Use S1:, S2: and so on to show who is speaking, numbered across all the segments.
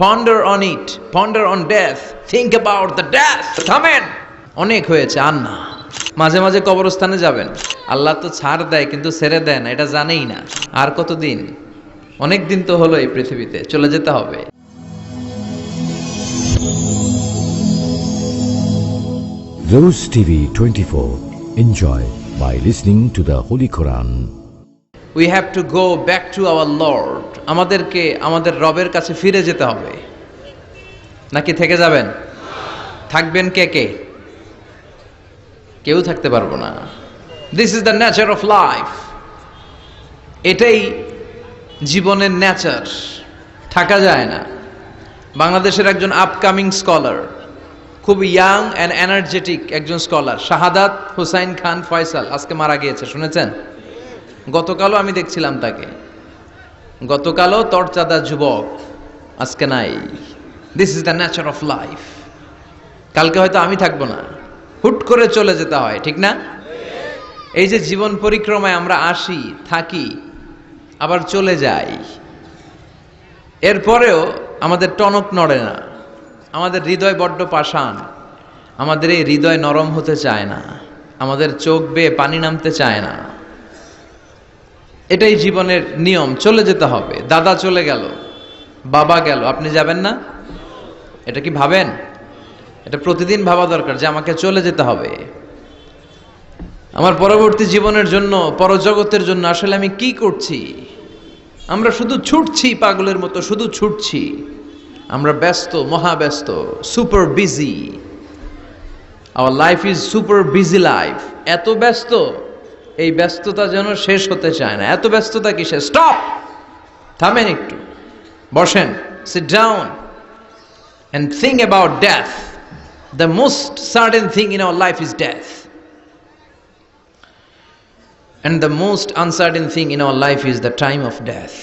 S1: Ponder on it, ponder on death, think about the death. থামেন, অনেক হয়েছে, আর না। মাঝে মাঝে কবরস্থানে যাবেন, আল্লাহ তো ছাড় দেয় কিন্তু ছেড়ে দেয় না, এটা জানেই না। আর কতদিন? অনেক দিন তো হলো এই পৃথিবীতে, চলে যেতে হবে।
S2: Rose TV 24. Enjoy by listening to the Holy Quran.
S1: We have to go back to our Lord. আমাদেরকে আমাদের রবের কাছে ফিরে যেতে হবে। নাকি থেকে যাবেন? থাকবেন কে কে? কেউ থাকতে পারবো না। This is the nature of life. এটাই জীবনের নেচার, থাকা যায় না। বাংলাদেশের একজন আপকামিং স্কলার, খুব ইয়াং অ্যান্ড এনার্জেটিক একজন স্কলার, শাহাদাত হুসাইন খান ফয়সাল, আজকে মারা গিয়েছে, শুনেছেন? গতকালও আমি দেখছিলাম তাকে, গতকালও তরচাদা যুবক, আজকে নাই। This is the nature of life. কালকে হয়তো আমি থাকবো না, হুট করে চলে যেতে হয়, ঠিক না? এই যে জীবন পরিক্রমায় আমরা আসি, থাকি, আবার চলে যাই, এরপরেও আমাদের টনক নড়ে না। আমাদের হৃদয় বড্ড পাষাণ, আমাদের এই হৃদয় নরম হতে চায় না, আমাদের চোখ বেয়ে পানি নামতে চায় না। এটাই জীবনের নিয়ম, চলে যেতে হবে। দাদা চলে গেল, বাবা গেল, আপনি যাবেন না? এটা কি ভাবেন? এটা প্রতিদিন ভাবা দরকার যে আমাকে চলে যেতে হবে। আমার পরবর্তী জীবনের জন্য, পরজগতের জন্য আসলে আমি কি করছি? আমরা শুধু ছুটছি, পাগলের মতো শুধু ছুটছি। আমরা ব্যস্ত, মহাব্যস্ত, super busy. Our life is super busy life. এত ব্যস্ত, এই ব্যস্ততা যেন শেষ হতে চায় না। এত ব্যস্ততা কিসে? স্টপ, থামেন একটু, বসেন, sit down and think about death. The most certain thing in our life is death, and the most uncertain thing in our life is the time of death.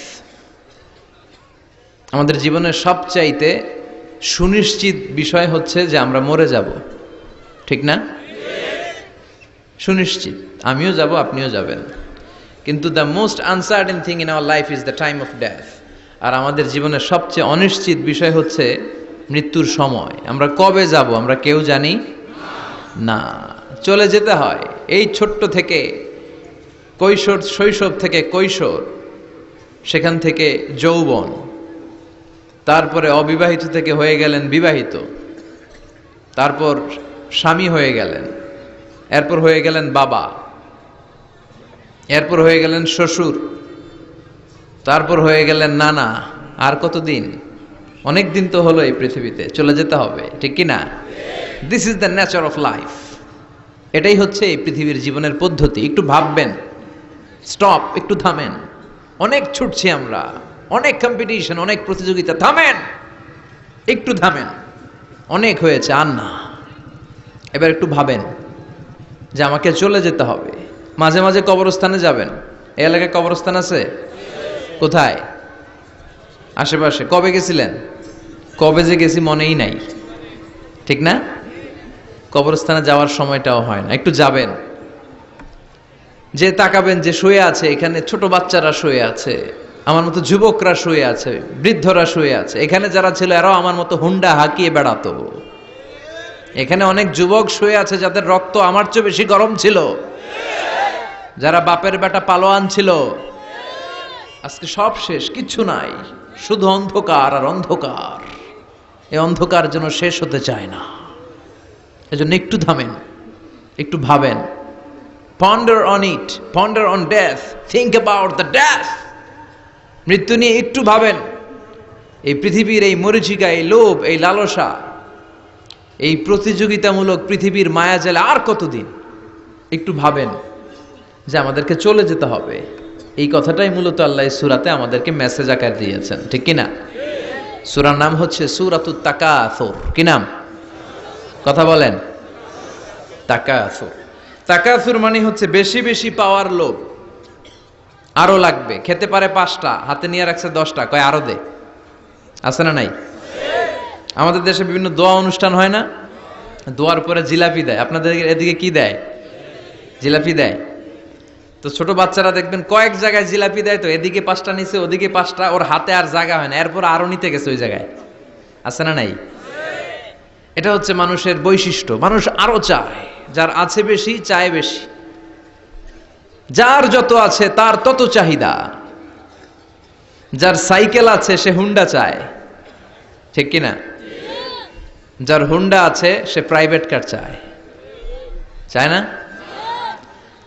S1: আমাদের জীবনের সবচাইতে সুনিশ্চিত বিষয় হচ্ছে যে আমরা মরে যাব, ঠিক না? সুনিশ্চিত, আমিও যাব, আপনিও যাবেন। কিন্তু the most uncertain thing in our life is the time of death. আর আমাদের জীবনের সবচেয়ে অনিশ্চিত বিষয় হচ্ছে মৃত্যুর সময়। আমরা কবে যাব আমরা কেউ জানি না। চলে যেতে হয়। এই ছোট্ট থেকে কৈশোর, শৈশব থেকে কৈশোর, সেখান থেকে যৌবন, তারপরে অবিবাহিত থেকে হয়ে গেলেন বিবাহিত, তারপর স্বামী হয়ে গেলেন, এরপর হয়ে গেলেন বাবা, এরপর হয়ে গেলেন শ্বশুর, তারপর হয়ে গেলেন নানা। আর কতদিন? অনেক দিন তো হলো এই পৃথিবীতে, চলে যেতে হবে, ঠিক কি না? This is the nature of life. এটাই হচ্ছে এই পৃথিবীর জীবনের পদ্ধতি। একটু ভাববেন, স্টপ, একটু থামেন। অনেক ছুটছি আমরা, অনেক কম্পিটিশন, অনেক প্রতিযোগিতা, থামেন, একটু থামেন। অনেক হয়েছে, আর না। এবার একটু ভাবেন যে আমাকে চলে যেতে হবে। মাঝে মাঝে কবরস্থানে যাবেন। এই এলাকায় কবরস্থান আছে? কোথায়? আশেপাশে। কবে গেছিলেন? কবে যে গেছি মনেই নাই, ঠিক না? কবরস্থানে যাওয়ার সময়টাও হয় না। একটু যাবেন, যে তাকাবেন যে শুয়ে আছে এখানে, ছোট বাচ্চারা শুয়ে আছে, আমার মতো যুবকরা শুয়ে আছে, বৃদ্ধরা শুয়ে আছে। এখানে যারা ছিল এরাও আমার মতো হুন্ডা হাঁকিয়ে বেড়াতো। এখানে অনেক যুবক শুয়ে আছে যাদের রক্ত আমার চেয়ে বেশি গরম ছিল, যারা বাপের বেটা পালোয়ান ছিল। আজকে সব শেষ, কিচ্ছু নাই, শুধু অন্ধকার আর অন্ধকার। এই অন্ধকার যেন শেষ হতে চায় না। এজন্য একটু থামেন, একটু ভাবেন। Ponder on it, ponder on death, think about the death. মৃত্যু নিয়ে একটু ভাবেন। এই পৃথিবীর এই মরীচিকা, এই লোভ, এই লালসা, এই প্রতিযোগিতামূলক পৃথিবীর মায়াজালে আর কতদিন? একটু ভাবেন যে আমাদেরকে চলে যেতে হবে। এই কথাটাই মূলত আল্লাহ সূরাতে আমাদেরকে মেসেজ আকার দিয়েছেন, ঠিক কিনা? সূরার নাম হচ্ছে সূরাতুত তাকাসুর। কি নাম? কথা বলেন। তাকাসুর। তাকাসুর মানে হচ্ছে বেশি বেশি পাওয়ার লোভ। আরো লাগবে, খেতে পারে 5টা, হাতে নিয়ে রাখছে 10টা, কয় আরো দে। আছে না নাই? আমাদের দেশে বিভিন্ন দোয়া অনুষ্ঠান হয় না? দোয়ার পরে জিলাপি দেয়। আপনাদের এদিকে কি দেয়? জিলাপি দেয়। তো ছোট বাচ্চারা দেখবেন কয়েক জায়গায় জিলাপি দেয়, তো এদিকে 5টা নিচে, ওদিকে 5টা, ওর হাতে আর জায়গা হয় না, এরপর আরো নিতে গেছে ওই জায়গায়। আছে না নাই? এটা হচ্ছে মানুষের বৈশিষ্ট্য। মানুষ আরো চায়, যার আছে বেশি চায় বেশি, যার যত আছে তার তত চাহিদা। যার সাইকেল আছে সে হুন্ডা চায়, ঠিক কিনা? যার হুন্ডা আছে সে প্রাইভেট কার চায়, চায় না?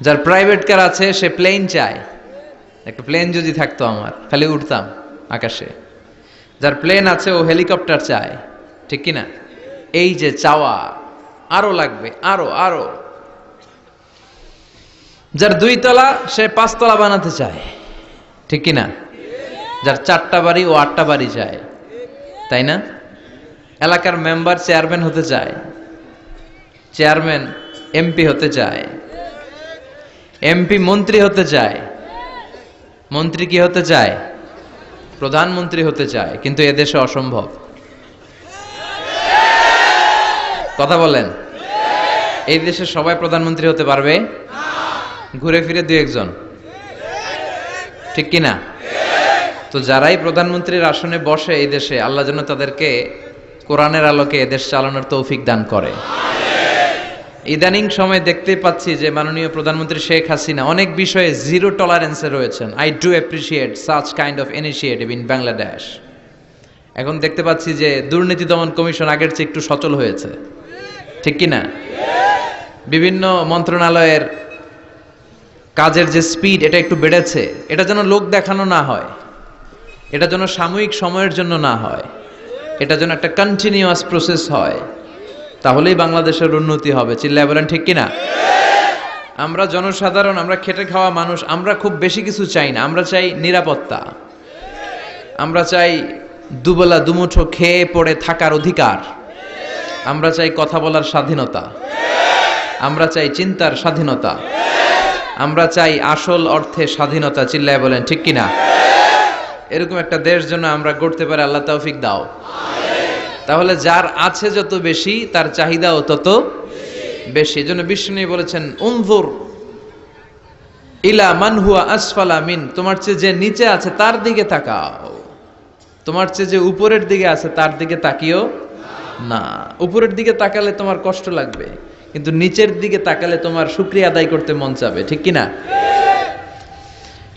S1: যার প্রাইভেট কার আছে সে প্লেন চায়, একটা প্লেন যদি থাকতো আমার, খালি উঠতাম আকাশে। যার প্লেন আছে ও হেলিকপ্টার চায়, ঠিক কিনা? এই যে চাওয়া, আরো লাগবে, আরো আরো। যার 2 তলা সে 5 তলা বানাতে চায়, ঠিক কিনা? যার 4টা বাড়ি ও 8টা বাড়ি চায়, তাই না? এলাকার মেম্বার চেয়ারম্যান হতে চায়, চেয়ারম্যান এমপি হতে চায়, এমপি মন্ত্রী হতে চায়, মন্ত্রী কি হতে চায়? প্রধানমন্ত্রী হতে চায়। কিন্তু এদেশে অসম্ভব। কথা বলেন, এই দেশে সবাই প্রধানমন্ত্রী হতে পারবে? ঘুরে ফিরে 2-1 জন, ঠিক কিনা? তো যারাই প্রধানমন্ত্রীর আসনে বসে এই দেশে, আল্লাহ যেন তাদেরকে কোরআনের আলোকে এদেশ চালানোর তৌফিক দান করে। ইদানিং সময় দেখতে পাচ্ছি যে মাননীয় প্রধানমন্ত্রী শেখ হাসিনা অনেক বিষয়ে জিরো টলারেন্সে রয়েছেন। I do appreciate such kind of initiative in Bangladesh. এখন দেখতে পাচ্ছি যে দুর্নীতি দমন কমিশন আগের চেয়ে একটু সচল হয়েছে, ঠিক কিনা? বিভিন্ন মন্ত্রণালয়ের কাজের যে স্পিড, এটা একটু বেড়েছে। এটা যেন লোক দেখানো না হয়, এটা যেন সাময়িক সময়ের জন্য না হয়, এটা যেন একটা কন্টিনিউয়াস প্রসেস হয়, তাহলেই বাংলাদেশের উন্নতি হবে। চিল্লায় বলেন ঠিক কিনা? আমরা জনসাধারণ, আমরা খেটে খাওয়া মানুষ, আমরা খুব বেশি কিছু চাই না। আমরা চাই নিরাপত্তা, আমরা চাই দুবেলা দুমুঠো খেয়ে পড়ে থাকার অধিকার, আমরা চাই কথা বলার স্বাধীনতা, আমরা চাই চিন্তার স্বাধীনতা, আমরা চাই আসল অর্থে স্বাধীনতা। চিল্লায় বলেন ঠিক কিনা? এরকম একটা দেশ যেন আমরা গড়তে পারি, আল্লাহ তৌফিক দাও। তাহলে যার আছে যত বেশি তার চাহিদাও তত বেশি। এজন্য বিষ্ণু বলেছেন, উনজুর ইলা মান হুয়া আসফালা মিন, তোমার চেয়ে যে নিচে আছে তার দিকে তাকাও, তোমার চেয়ে যে উপরের দিকে আছে তার দিকে তাকিও না। উপরের দিকে তাকালে তোমার কষ্ট লাগবে, কিন্তু নিচের দিকে তাকালে তোমার শুকরিয়া আদায় করতে মন চাবে, ঠিক কিনা?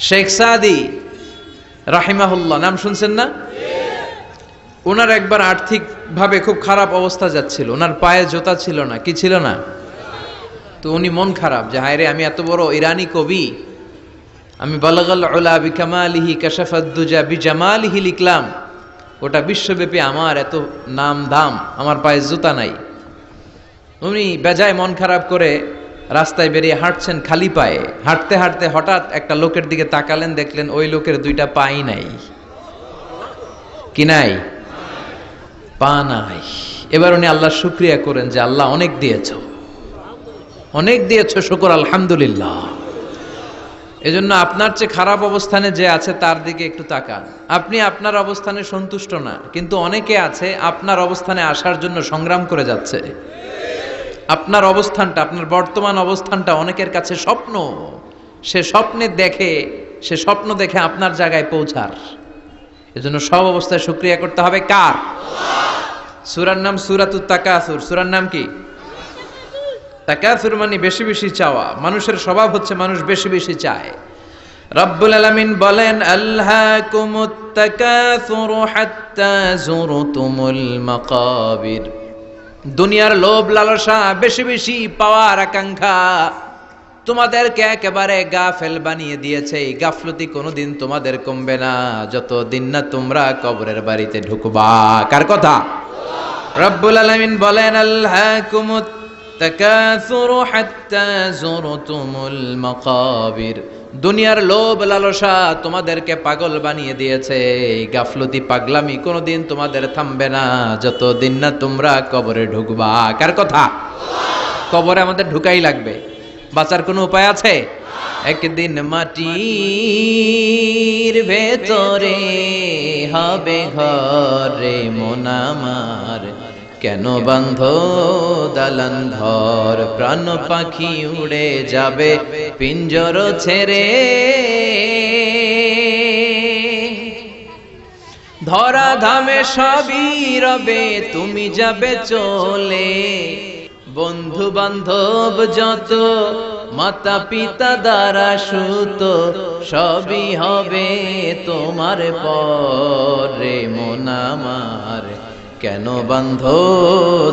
S1: শেখ সাদি রাহিমাহুল্লাহ নাম শুনছেন না? ওনার একবার আর্থিক ভাবে খুব খারাপ অবস্থা যাচ্ছিল, ওনার পায়ে জোতা ছিল না, কি ছিল না? তো উনি মন খারাপ যে হায় রে, আমি এত বড় ইরানি কবি, আমি বালাগাল উলা বিকামালিহি কাশাফাদ দুজা বিজামালিহি লিখলাম, ওটা বিশ্বব্যাপী আমার এত নাম দাম, আমার পায়ে জুতা নাই। উনি বেজায় মন খারাপ করে রাস্তায় বেরিয়ে হাঁটছেন খালি পায়ে। হাঁটতে হাঁটতে হঠাৎ একটা লোকের দিকে তাকালেন, দেখলেন ওই লোকের 2টা পাই নাই। কি নাই? পা নাই। এবার উনি আল্লাহর শুকরিয়া করেন যে আল্লাহ অনেক দিয়েছো, অনেক দিয়েছো, শুকর আলহামদুলিল্লাহ। এজন্য আপনার চেয়ে খারাপ অবস্থানে যে আছে তার দিকে একটু তাকান। আপনি আপনার অবস্থানে সন্তুষ্ট না, কিন্তু অনেকে আছে আপনার অবস্থানে আসার জন্য সংগ্রাম করে যাচ্ছে। আপনার অবস্থানটা, আপনার বর্তমান অবস্থানটা অনেকের কাছে স্বপ্ন। সে স্বপ্ন দেখে আপনার জায়গায় পৌঁছার। এজন্য সব অবস্থায় শুকরিয়া করতে হবে। কার? সূরার নাম সূরাতুত তাকাসুর। সূরার নাম কি? তাকাসুর মানে বেশি বেশি চাওয়া। মানুষের স্বভাব হচ্ছে মানুষ বেশি বেশি চায়। রব্বুল আলামিন বলেন, আলহাকুমুত তাকাসুর হাত্তা যুরতুমুল মাকাবির। দুনিয়ার লোভ লালসা, বেশি বেশি পাওয়ার আকাঙ্ক্ষা তোমাদেরকে একেবারে গাফেল বানিয়ে দিয়েছে। এই গাফলতি কোনোদিন তোমাদের কমবে না যতদিন না তোমরা কবরের বাড়িতে ঢুকবা। কার কথা? রব্বুল আলামিন বলেন, আলহাকুমুত তাকাসুর হাত্তা যুরতুমুল মাকাবির। দুনিয়ার লোভ লালসা তোমাদেরকে পাগল বানিয়ে দিয়েছে। এই গাফলতি পাগলামি কোনোদিন তোমাদের থামবে না যতদিন না তোমরা কবরে ঢুকবা। কার কথা? কবরে আমাদের ঢুকাই লাগবে, বাঁচার কোনো উপায় আছে? একদিন মাটির ভেতরে হবে ঘরে মন আমার, কেন বান্ধ দালান ঘর, প্রাণ পাখি উড়ে যাবে পিঞ্জর ছেড়ে। ধরা ধামে সবই রবে, তুমি যাবে চলে। বন্ধু বান্ধব যত, মাতা পিতা দ্বারা সুত, সবই হবে তোমার পরে। মন আমার কেন বান্ধ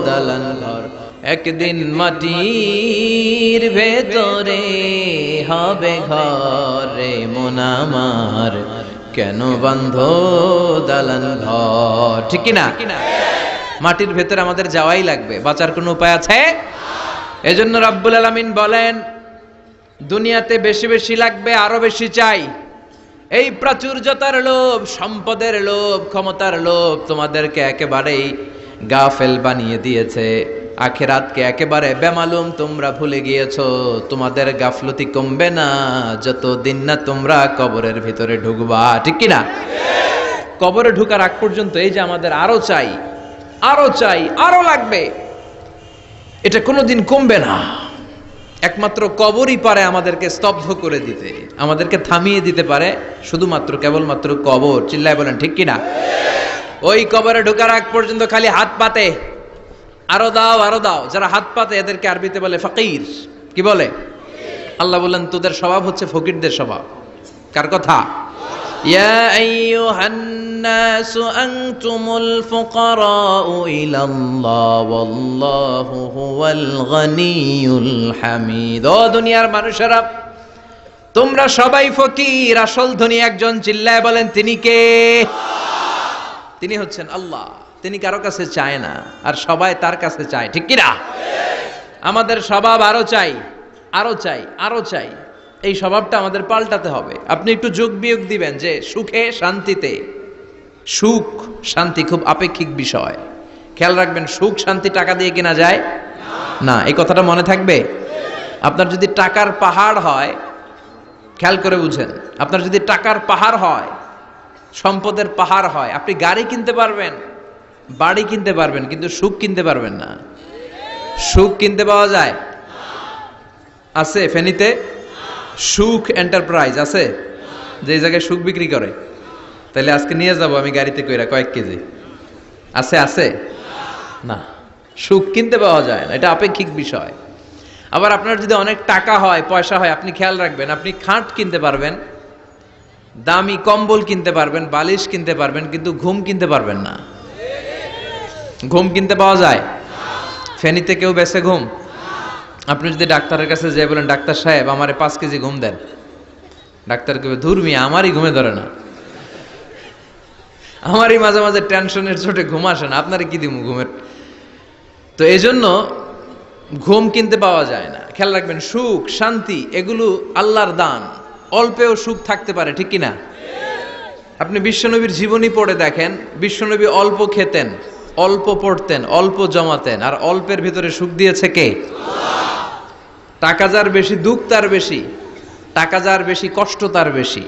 S1: দালান ঘর, একদিন মাটির ভেতরে হবে ঘরে। মন আমার কেন বান্ধ দালান ঘর, ঠিক কিনা? মাটির ভেতরে আমাদের যাওয়াই লাগবে, বাঁচার কোনো উপায় আছে? এজন্য রাব্বুল আলামিন বলেন, দুনিয়াতে বেশি বেশি লাগবে, আরো বেশি চাই। এই প্রাচুর্যতার লোভ, সম্পদের লোভ, ক্ষমতার লোভ তোমাদেরকে একেবারেই গাফেল বানিয়ে দিয়েছে। আখিরাতকে একেবারে বেমালুম তোমরা ভুলে গিয়েছো। তোমাদের গাফলতি কমবে না যতদিন না তোমরা কবরের ভিতরে ঢুকবা, ঠিক কিনা? কবরে ঢুকার আগ পর্যন্ত এই যে আমাদের আরো চাই, আরো চাই, আরো লাগবে, এটা কোনোদিন কমবে না। একমাত্র কবরই পারে আমাদেরকে স্তব্ধ করে দিতে, আমাদেরকে থামিয়ে দিতে পারে শুধুমাত্র কেবলমাত্র কবর। চিল্লায় বলেন ঠিক কিনা? ওই কবরে ঢোকার আগ পর্যন্ত খালি হাত পাতে, আরো দাও আরো দাও। যারা হাত পাতে এদেরকে আরবিতে বলে ফকির। কি বলে? আল্লাহ বলেন তোদের স্বভাব হচ্ছে ফকিরদের স্বভাব। কার কথা? ইয়া আইয়ুহান নাসু আনতুমুল ফুকারাউ ইলাল্লাহ ওয়াল্লাহু হুয়াল গনিয়ুল হামিদ। ও দুনিয়ার মানুষেরা, তোমরা সবাই ফকির, আসল ধনী একজন। চিল্লায় বলেন তিনি কে? তিনি হচ্ছেন আল্লাহ। তিনি কারো কাছে চায় না, আর সবাই তার কাছে চায়, ঠিক কিনা? আমাদের স্বভাব আরো চাই, আরো চাই, আরো চাই। এই স্বভাবটা আমাদের পাল্টাতে হবে। আপনি একটু যোগ বিয়োগ দিবেন যে সুখে শান্তিতে, সুখ শান্তি খুব আপেক্ষিক বিষয়। খেয়াল রাখবেন, সুখ শান্তি টাকা দিয়ে কেনা যায় না, এই কথাটা মনে থাকবে। আপনার যদি টাকার পাহাড় হয়, খেয়াল করে বুঝেন, আপনার যদি টাকার পাহাড় হয়, সম্পদের পাহাড় হয়, আপনি গাড়ি কিনতে পারবেন, বাড়ি কিনতে পারবেন, কিন্তু সুখ কিনতে পারবেন না। সুখ কিনতে পাওয়া যায়? আছে ফেনীতে সুখ এন্টারপ্রাইজ আছে, যে জায়গায় সুখ বিক্রি করে। তাহলে আজকে নিয়ে যাব আমি গাড়িতে কইরা কয়েক কেজি। আছে? আছে না, সুখ কিনতে পাওয়া যায় না, এটা আপেক্ষিক বিষয়। আবার আপনার যদি অনেক টাকা হয়, পয়সা হয়, আপনি খেয়াল রাখবেন, আপনি খাট কিনতে পারবেন, দামি কম্বল কিনতে পারবেন, বালিশ কিনতে পারবেন, কিন্তু ঘুম কিনতে পারবেন না। ঘুম কিনতে পাওয়া যায়? ফেনীতে কেউ বেছে ঘুম? আপনি যদি ডাক্তারের কাছে যেয়ে বলেন, ডাক্তার সাহেব আমারে 5 কেজি ঘুম দেন, ডাক্তার কবে, ধুর মিয়া আমারই ঘুমে ধরে না, আমারই মাঝে মাঝে টেনশনের চোটে ঘুম আসে না, আপনারে কি দিব ঘুমের। তো এই জন্য ঘুম কিনতে পাওয়া যায় না। খেয়াল রাখবেন, সুখ শান্তি এগুলো আল্লাহর দান। অল্পেও সুখ থাকতে পারে, ঠিক কিনা? আপনি বিশ্বনবীর জীবনী পড়ে দেখেন, বিশ্বনবী অল্প খেতেন, অল্প পড়তেন, অল্প জমাতেন, আর অল্পের ভিতরে সুখ দিয়েছে কে? টাকা যার বেশি, দুঃখ তার বেশি। টাকা যার বেশি, কষ্ট তার বেশি।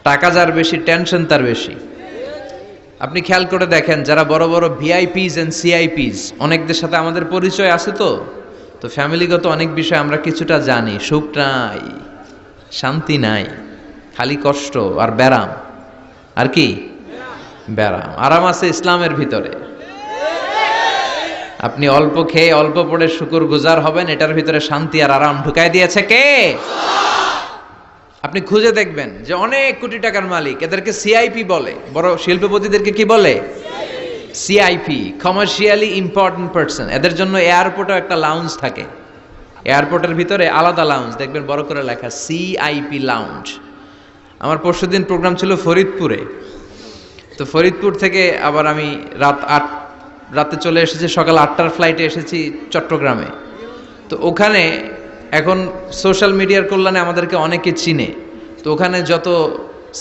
S1: টাকা যার বেশি, টেনশন তার বেশি। আপনি খেয়াল করে দেখেন, যারা বড় বড় ভিআইপিস এন্ড সিআইপিস, অনেকদের সাথে আমাদের পরিচয় আছে। তো ফ্যামিলিগত অনেক বিষয় আমরা কিছুটা জানি। সুখ নাই, শান্তি নাই, খালি কষ্ট আর ব্যারাম। আর কি? ব্যারাম। আরাম আছে ইসলামের ভিতরে। আপনি অল্প খেয়ে অল্প পড়ে শুকর গুজার হবেন, এটার ভিতরে শান্তি আর আরাম ঢুকাই দিয়েছে কে? আপনি খুঁজে দেখবেন যে অনেক কোটি টাকার মালিক, এদেরকে সিআইপি বলে। বড় শিল্পপতিদেরকে কি বলে? CIP, commercially important person. এদের জন্য এয়ারপোর্টে একটা লাউঞ্জ থাকে, এয়ারপোর্টের ভিতরে আলাদা লাউঞ্জ, দেখবেন বড় করে লেখা সিআইপি লাউঞ্জ। আমার পরশুদিন প্রোগ্রাম ছিল ফরিদপুরে। তো ফরিদপুর থেকে আবার আমি রাতে চলে এসেছি, সকাল 8টার ফ্লাইটে এসেছি চট্টগ্রামে। তো ওখানে এখন সোশ্যাল মিডিয়ার কল্যাণে আমাদেরকে অনেকে চিনে। তো ওখানে যত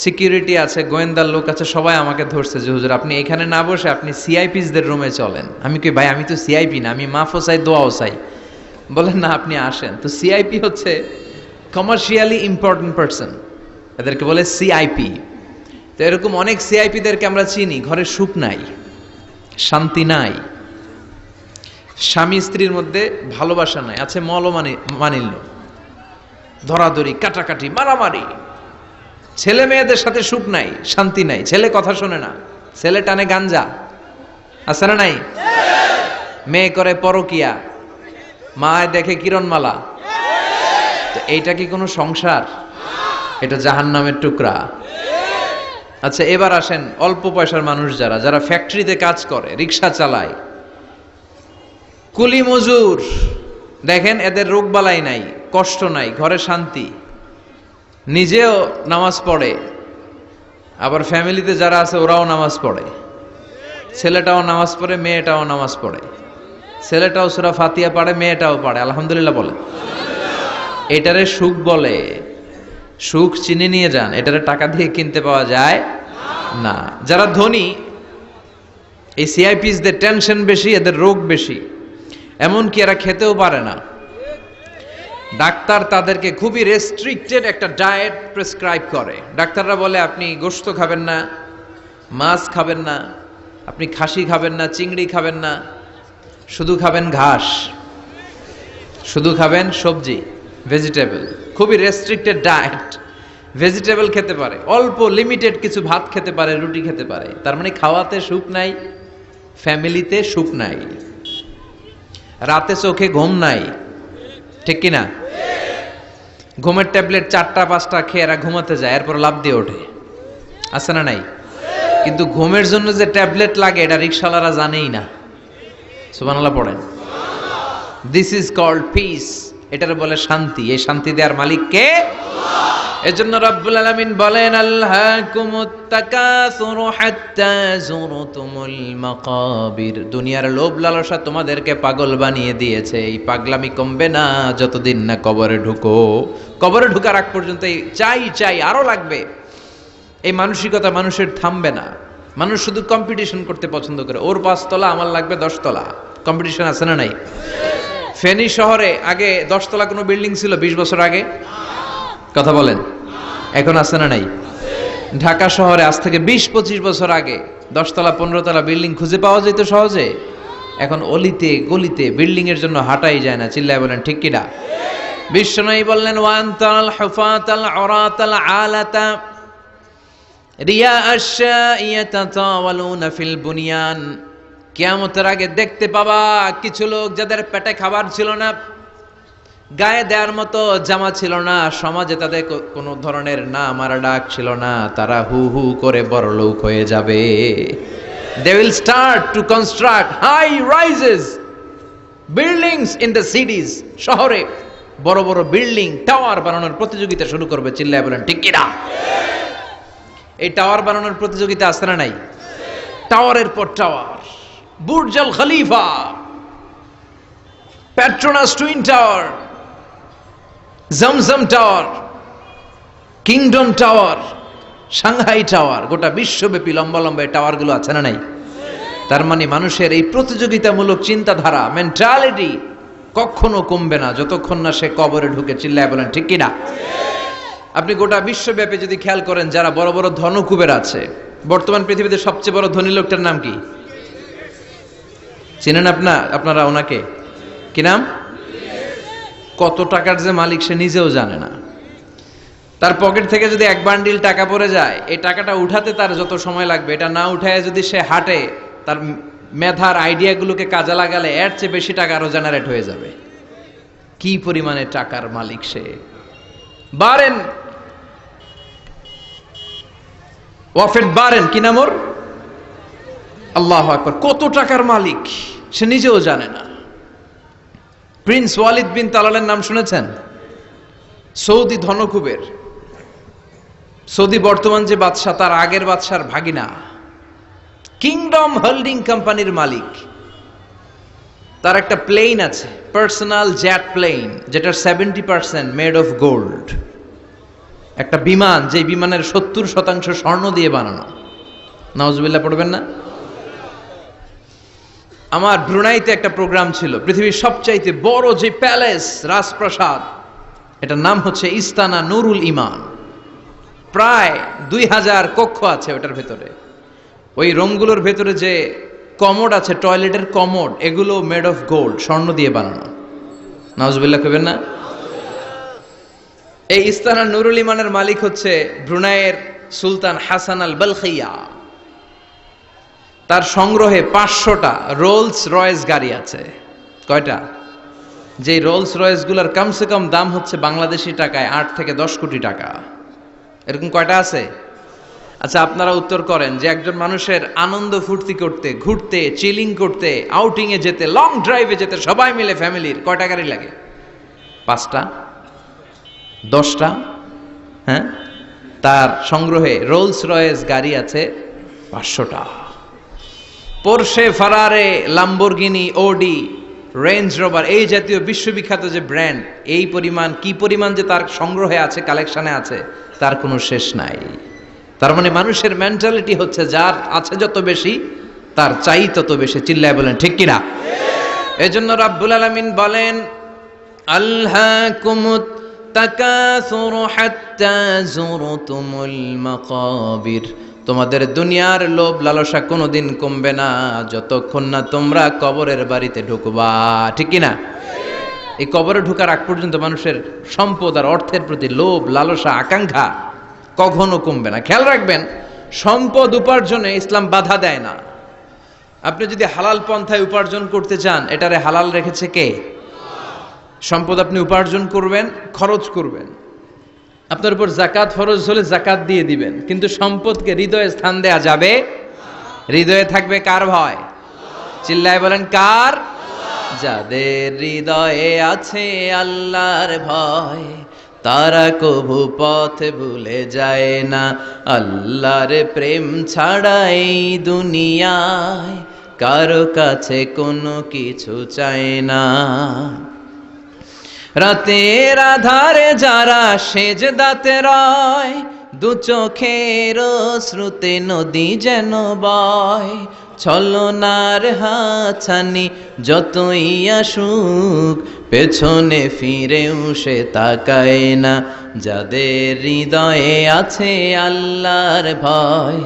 S1: সিকিউরিটি আছে, গোয়েন্দার লোক আছে, সবাই আমাকে ধরছে যে হুজুর আপনি এখানে না বসে আপনি সিআইপিসদের রুমে চলেন। আমি কি ভাই, আমি তো সিআইপি না, আমি মাফও চাই দোয়াও চাই। বলেন না, আপনি আসেন। তো সিআইপি হচ্ছে কমার্শিয়ালি ইম্পর্টেন্ট পারসন, এদেরকে বলে সিআইপি। তো এরকম অনেক সিআইপিদেরকে আমরা চিনি। ঘরে সুখ নাই, শান্তি নাই, স্বামী স্ত্রীর মধ্যে ভালোবাসা নাই, আছে মলমানিল্য, ধরাধরি, কাটাকাটি, মারামারি। ছেলে মেয়েদের সাথে সুখ নাই, শান্তি নাই, ছেলে কথা শোনে না, ছেলে টানে গাঞ্জা, আছে না নাই? মেয়ে করে পরকিয়া, মায় দেখে কিরণমালা। তো এইটা কি কোনো সংসার? এটা জাহান্নামের টুকরা। আচ্ছা এবার আসেন অল্প পয়সার মানুষ যারা যারা ফ্যাক্টরিতে কাজ করে, রিক্সা চালায়, কুলি মজুর, দেখেন এদের রোগ বালাই নাই, কষ্ট নাই, ঘরে শান্তি, নিজেও নামাজ পড়ে, আবার ফ্যামিলিতে যারা আছে ওরাও নামাজ পড়ে, ছেলেটাও নামাজ পড়ে, মেয়েটাও নামাজ পড়ে, ছেলেটাও সূরা ফাতিহা পড়ে, মেয়েটাও পড়ে, আলহামদুলিল্লাহ বলে। এটারে সুখ বলে। সুখ চিনে নিয়ে যান, এটারে টাকা দিয়ে কিনতে পাওয়া যায় না। যারা ধনী, এই সিআইপিসদের টেনশন বেশি, এদের রোগ বেশি, এমনকি এরা খেতেও পারে না। ডাক্তার তাদেরকে খুবই রেস্ট্রিক্টেড একটা ডায়েট প্রেসক্রাইব করে। ডাক্তাররা বলে আপনি গোশত খাবেন না, মাছ খাবেন না, আপনি খাসি খাবেন না, চিংড়ি খাবেন না, শুধু খাবেন ঘাস, শুধু খাবেন সবজি, ভেজিটেবল। খুবই রেস্ট্রিক্টেড ডায়েট। ভেজিটেবল খেতে পারে, অল্প লিমিটেড কিছু ভাত খেতে পারে, রুটি খেতে পারে। তার মানে খাওয়াতে সুখ নাই, ফ্যামিলিতে সুখ নাই, রাতে চোখে ঘুম নাই, ঠিক কিনা? ঘুমের ট্যাবলেট 4টা-5টা খেয়ে এরা ঘুমাতে যায়, এরপর লাভ দিয়ে ওঠে, আছে না নাই? কিন্তু ঘুমের জন্য যে ট্যাবলেট লাগে এটা রিকশাওয়ালারা জানেই না। সুবহানাল্লাহ পড়েন। This is called peace. এটার বলে শান্তি। এই শান্তি দেওয়ার মালিক কে? এজন্য রব্বুল আলামিন বলেন আল্লাহকুমুত তাকাসুরু হাত্তা যুরতুমুল মাকাবির। দুনিয়ার লোভ লালসা তোমাদেরকে পাগল বানিয়ে দিয়েছে। এই পাগলামি কমবে না যতদিন না কবরে ঢুকো। কবরে ঢোকার আগ পর্যন্ত এই চাই চাই আরো লাগবে, এই মানসিকতা মানুষের থামবে না। মানুষ শুধু কম্পিটিশন করতে পছন্দ করে, ওর 5 তলা আমার লাগবে 10 তলা। কম্পিটিশন আছে না নাই? ফেনী শহরে আগে 10 তলা কোনো বিল্ডিং ছিল 20 বছর আগে? কথা বলেন, এখন আছে না নাই? ঢাকা শহরে আজ থেকে 20-25 বছর আগে 10 তলা 15 তলা বিল্ডিং খুঁজে পাওয়া যেত সহজে। এখন অলিতে গলিতে বিল্ডিং এর জন্য হাঁটাই যায় না। চিল্লায় বলেন ঠিক কিনা? বিশ্বনবী বললেন ওয়ান্তাল হুফাতাল উরাতাল আলাতা রিয়া আশ-শাইয়াতাতাওয়ালুনা ফিল বুনিয়ান। কিয়ামতের আগে দেখতে পাবা কিছু লোক যাদের পেটে খাবার ছিল না, গায়ে দেওয়ার মতো জামা ছিল না, সমাজে তাদের কোনো ধরনের নাম আর ডাক ছিল না, তারা হু হু করে বড়লোক হয়ে যাবে। They will start to construct high rises buildings in the cities. শহরে বড় বড় বিল্ডিং, টাওয়ার বানানোর প্রতিযোগিতা শুরু করবে। চিল্লায় বলেন ঠিক কিনা? এই টাওয়ার বানানোর প্রতিযোগিতা আছে না নাই? টাওয়ারের পর tower, Burj Al Khalifa, Petronas twin tower, Zamzam tower, Kingdom tower, Shanghai tower, গোটা বিশ্বব্যাপী লম্বা লম্বা টাওয়ারগুলো আছে না নাই? তার মানে মানুষের এই প্রতিযোগিতামূলক চিন্তাধারা, মেন্টালিটি কখনো কমবে না যতক্ষণ না সে কবরে ঢুকে। চিল্লায় বলেন ঠিক কিনা? আপনি গোটা বিশ্বব্যাপী যদি খেয়াল করেন যারা বড় বড় ধনকুবের আছে, বর্তমান পৃথিবীতে সবচেয়ে বড় ধনী লোকটার নাম কি চিনেন আপনারা ওনাকে? কি নাম? কত টাকার যে মালিক সে নিজেও জানে না। তার পকেট থেকে যদি 1 বান্ডিল টাকা পড়ে যায়, এই টাকাটা উঠাতে তার যত সময় লাগবে, এটা না উঠায় যদি সে হাঁটে, তার মেধার আইডিয়াগুলোকে কাজে লাগালে এর চেয়ে বেশি টাকা আরো জেনারেট হয়ে যাবে। কি পরিমাণে টাকার মালিক সে! বারেন ওয়াফেদ বারেন, কি নাম ওর? আল্লাহু আকবার। কত টাকার মালিক সে নিজেও জানে না। প্রিন্স ওয়ালিদ বিন তালালের নাম শুনেছেন? সৌদি ধনকুবের, সৌদি বর্তমান যে বাদশা তার আগের বাদশার ভাগিনা, কিংডম হোল্ডিং কোম্পানির মালিক। তার একটা প্লেন আছে, পার্সোনাল জেট প্লেন, যেটার 70% মেড অফ গোল্ড। একটা বিমান, যে বিমানের 70% স্বর্ণ দিয়ে বানানো। নাউজুবিল্লাহ পড়বেন না? আমার ব্রুনাইতে একটা প্রোগ্রাম ছিল, পৃথিবীর সবচাইতে বড় যে প্যালেস, রাজপ্রাসাদ, এটার নাম হচ্ছে ইস্তানা নুরুল ইমান। প্রায় 2000 কক্ষ আছে ওটার ভেতরে। ওই রুমগুলোর ভেতরে যে কমোড আছে, টয়লেটের কমোড, এগুলো মেড অফ গোল্ড, স্বর্ণ দিয়ে বানানো। নাউজুবিল্লাহ কইবেন না? এই ইস্তানা নুরুল ইমানের মালিক হচ্ছে ব্রুনাইয়ের সুলতান হাসান আল বালখিয়া। তার সংগ্রহে 500টা রোলস রয়েস গাড়ি আছে। কয়টা? যে রোলস রয়েস গুলার কমসে কম দাম হচ্ছে বাংলাদেশি টাকায় 8 থেকে 10 কোটি টাকা। এরকম কয়টা আছে? আচ্ছা, আপনারা উত্তর করেন যে একজন মানুষের আনন্দ ফুর্তি করতে, ঘুরতে, চিলিং করতে, আউটিং এ যেতে, লং ড্রাইভে যেতে সবাই মিলে ফ্যামিলির কয়টা গাড়ি লাগে? 5টা? 10টা? হ্যাঁ, তার সংগ্রহে রোলস রয়েস গাড়ি আছে 500টা। পোরশে, ফারারে, লাম্বরগিনি, ওডি, রেঞ্জ রোভার, এই জাতীয় বিশ্ববিখ্যাত যে ব্র্যান্ড, এই পরিমাণ কি পরিমাণ যে তার সংগ্রহে আছে, কালেকশনে আছে, তার কোনো শেষ নাই। তার মানে মানুষের মেন্টালিটি হচ্ছে যার আছে যত বেশি তার চাই তত বেশি। চিল্লায় বলেন ঠিক কিনা? এজন্য রাব্বুল আলামিন বলেন, আল্হাকুমুত তাকাসুরু হাত্তা যুরতুমুল মাকাবির। তোমাদের দুনিয়ার লোভ লালসা কোনোদিন কমবে না যতক্ষণ না তোমরা কবরের বাড়িতে ঢুকবা। ঠিক কিনা? এই কবরে ঢোকার আগ পর্যন্ত মানুষের সম্পদ আর অর্থের প্রতি লোভ লালসা আকাঙ্ক্ষা কখনো কমবে না। খেয়াল রাখবেন, সম্পদ উপার্জনে ইসলাম বাধা দেয় না। আপনি যদি হালাল পন্থায় উপার্জন করতে চান, এটারে হালাল রেখেছে কে? সম্পদ আপনি উপার্জন করবেন, খরচ করবেন, আপনার উপর জাকাত ফরজ হলে জাকাত দিয়ে দিবেন, কিন্তু সম্পদকে হৃদয়ে স্থান দেয়া যাবে। হৃদয়ে থাকবে কার ভয়? চিল্লায় বলেন কার? যাদের হৃদয়ে আছে আল্লাহর ভয়, তারা কভু পথ ভুলে যায় না। আল্লাহর প্রেম ছাড়া এই দুনিয়ায় কারো কাছে কোনো কিছু চায় না। রাতের আধারে যারা সেজদাতে রয়, দু চোখের শ্রুতে নদী যেন বয়। ছলনার হাতছানি যতই আসুক, পেছনে ফিরেও সে তাকায় না। যাদের হৃদয়ে আছে আল্লাহর ভয়,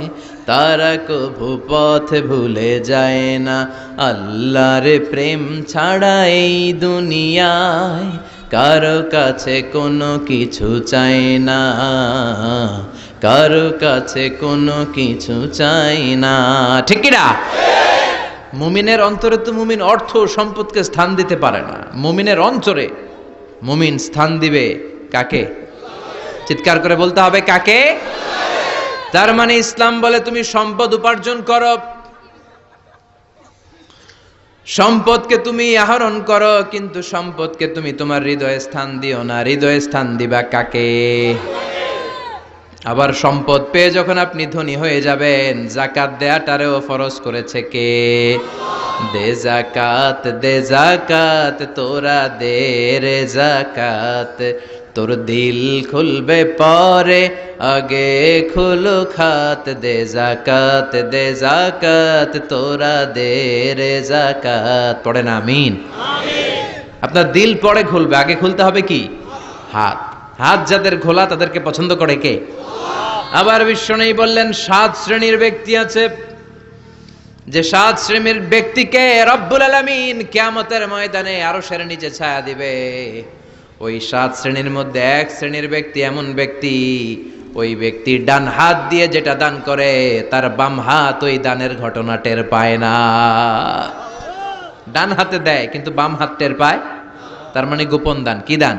S1: তারা কভু পথ ভুলে যায় না। আল্লাহর প্রেম ছাড়া এই দুনিয়ায় কারো কাছে কোনো কিছু চাই না, কারো কাছে কোনো কিছু চাই না। ঠিক কি না? মুমিনের অন্তরে তো মুমিন অর্থ সম্পদকে স্থান দিতে পারে না। মুমিনের অন্তরে মুমিন স্থান দিবে কাকে? চিৎকার করে বলতে হবে কাকে? তার মানে ইসলাম বলে তুমি সম্পদ উপার্জন করো, সম্পদকে তুমি আহরণ করো, কিন্তু সম্পদকে তুমি তোমার হৃদয়ে স্থান দিও না। হৃদয়ে স্থান দিবা কাকে? আবার সম্পদ পেয়ে যখন আপনি ধনী হয়ে যাবেন, জাকাত দেয়াটারেও ফরজ করেছে কে? দে জাকাত, দে জাকাত, তোরা দে রে জাকাত। তোর দিল খুলবে পরে, আগে খুলো খাত। দে জাকাত, দে জাকাত, তোরা দে রে জাকাত। পড়েন আমিন। আপনার দিল পরে খুলবে, আগে খুলতে হবে কি? হাত। হাত যাদের খোলা তাদেরকে পছন্দ করে কে? আবার বিশ্বনবী বললেন 7 শ্রেণীর ব্যক্তি আছে, যে 7 শ্রেণীর ব্যক্তিকে রব্বুল আলামিন কিয়ামতের ময়দানে আরশের নিচে ছায়া দিবে। ওই 7 শ্রেণীর মধ্যে 1 শ্রেণীর ব্যক্তি এমন ব্যক্তি, ওই ব্যক্তি ডান হাত দিয়ে যেটা দান করে, তার বাম হাত ওই দানের ঘটনা টের পায় না। ডান হাতে দেয় কিন্তু বাম হাত টের পায়। তার মানে গোপন দান। কি দান?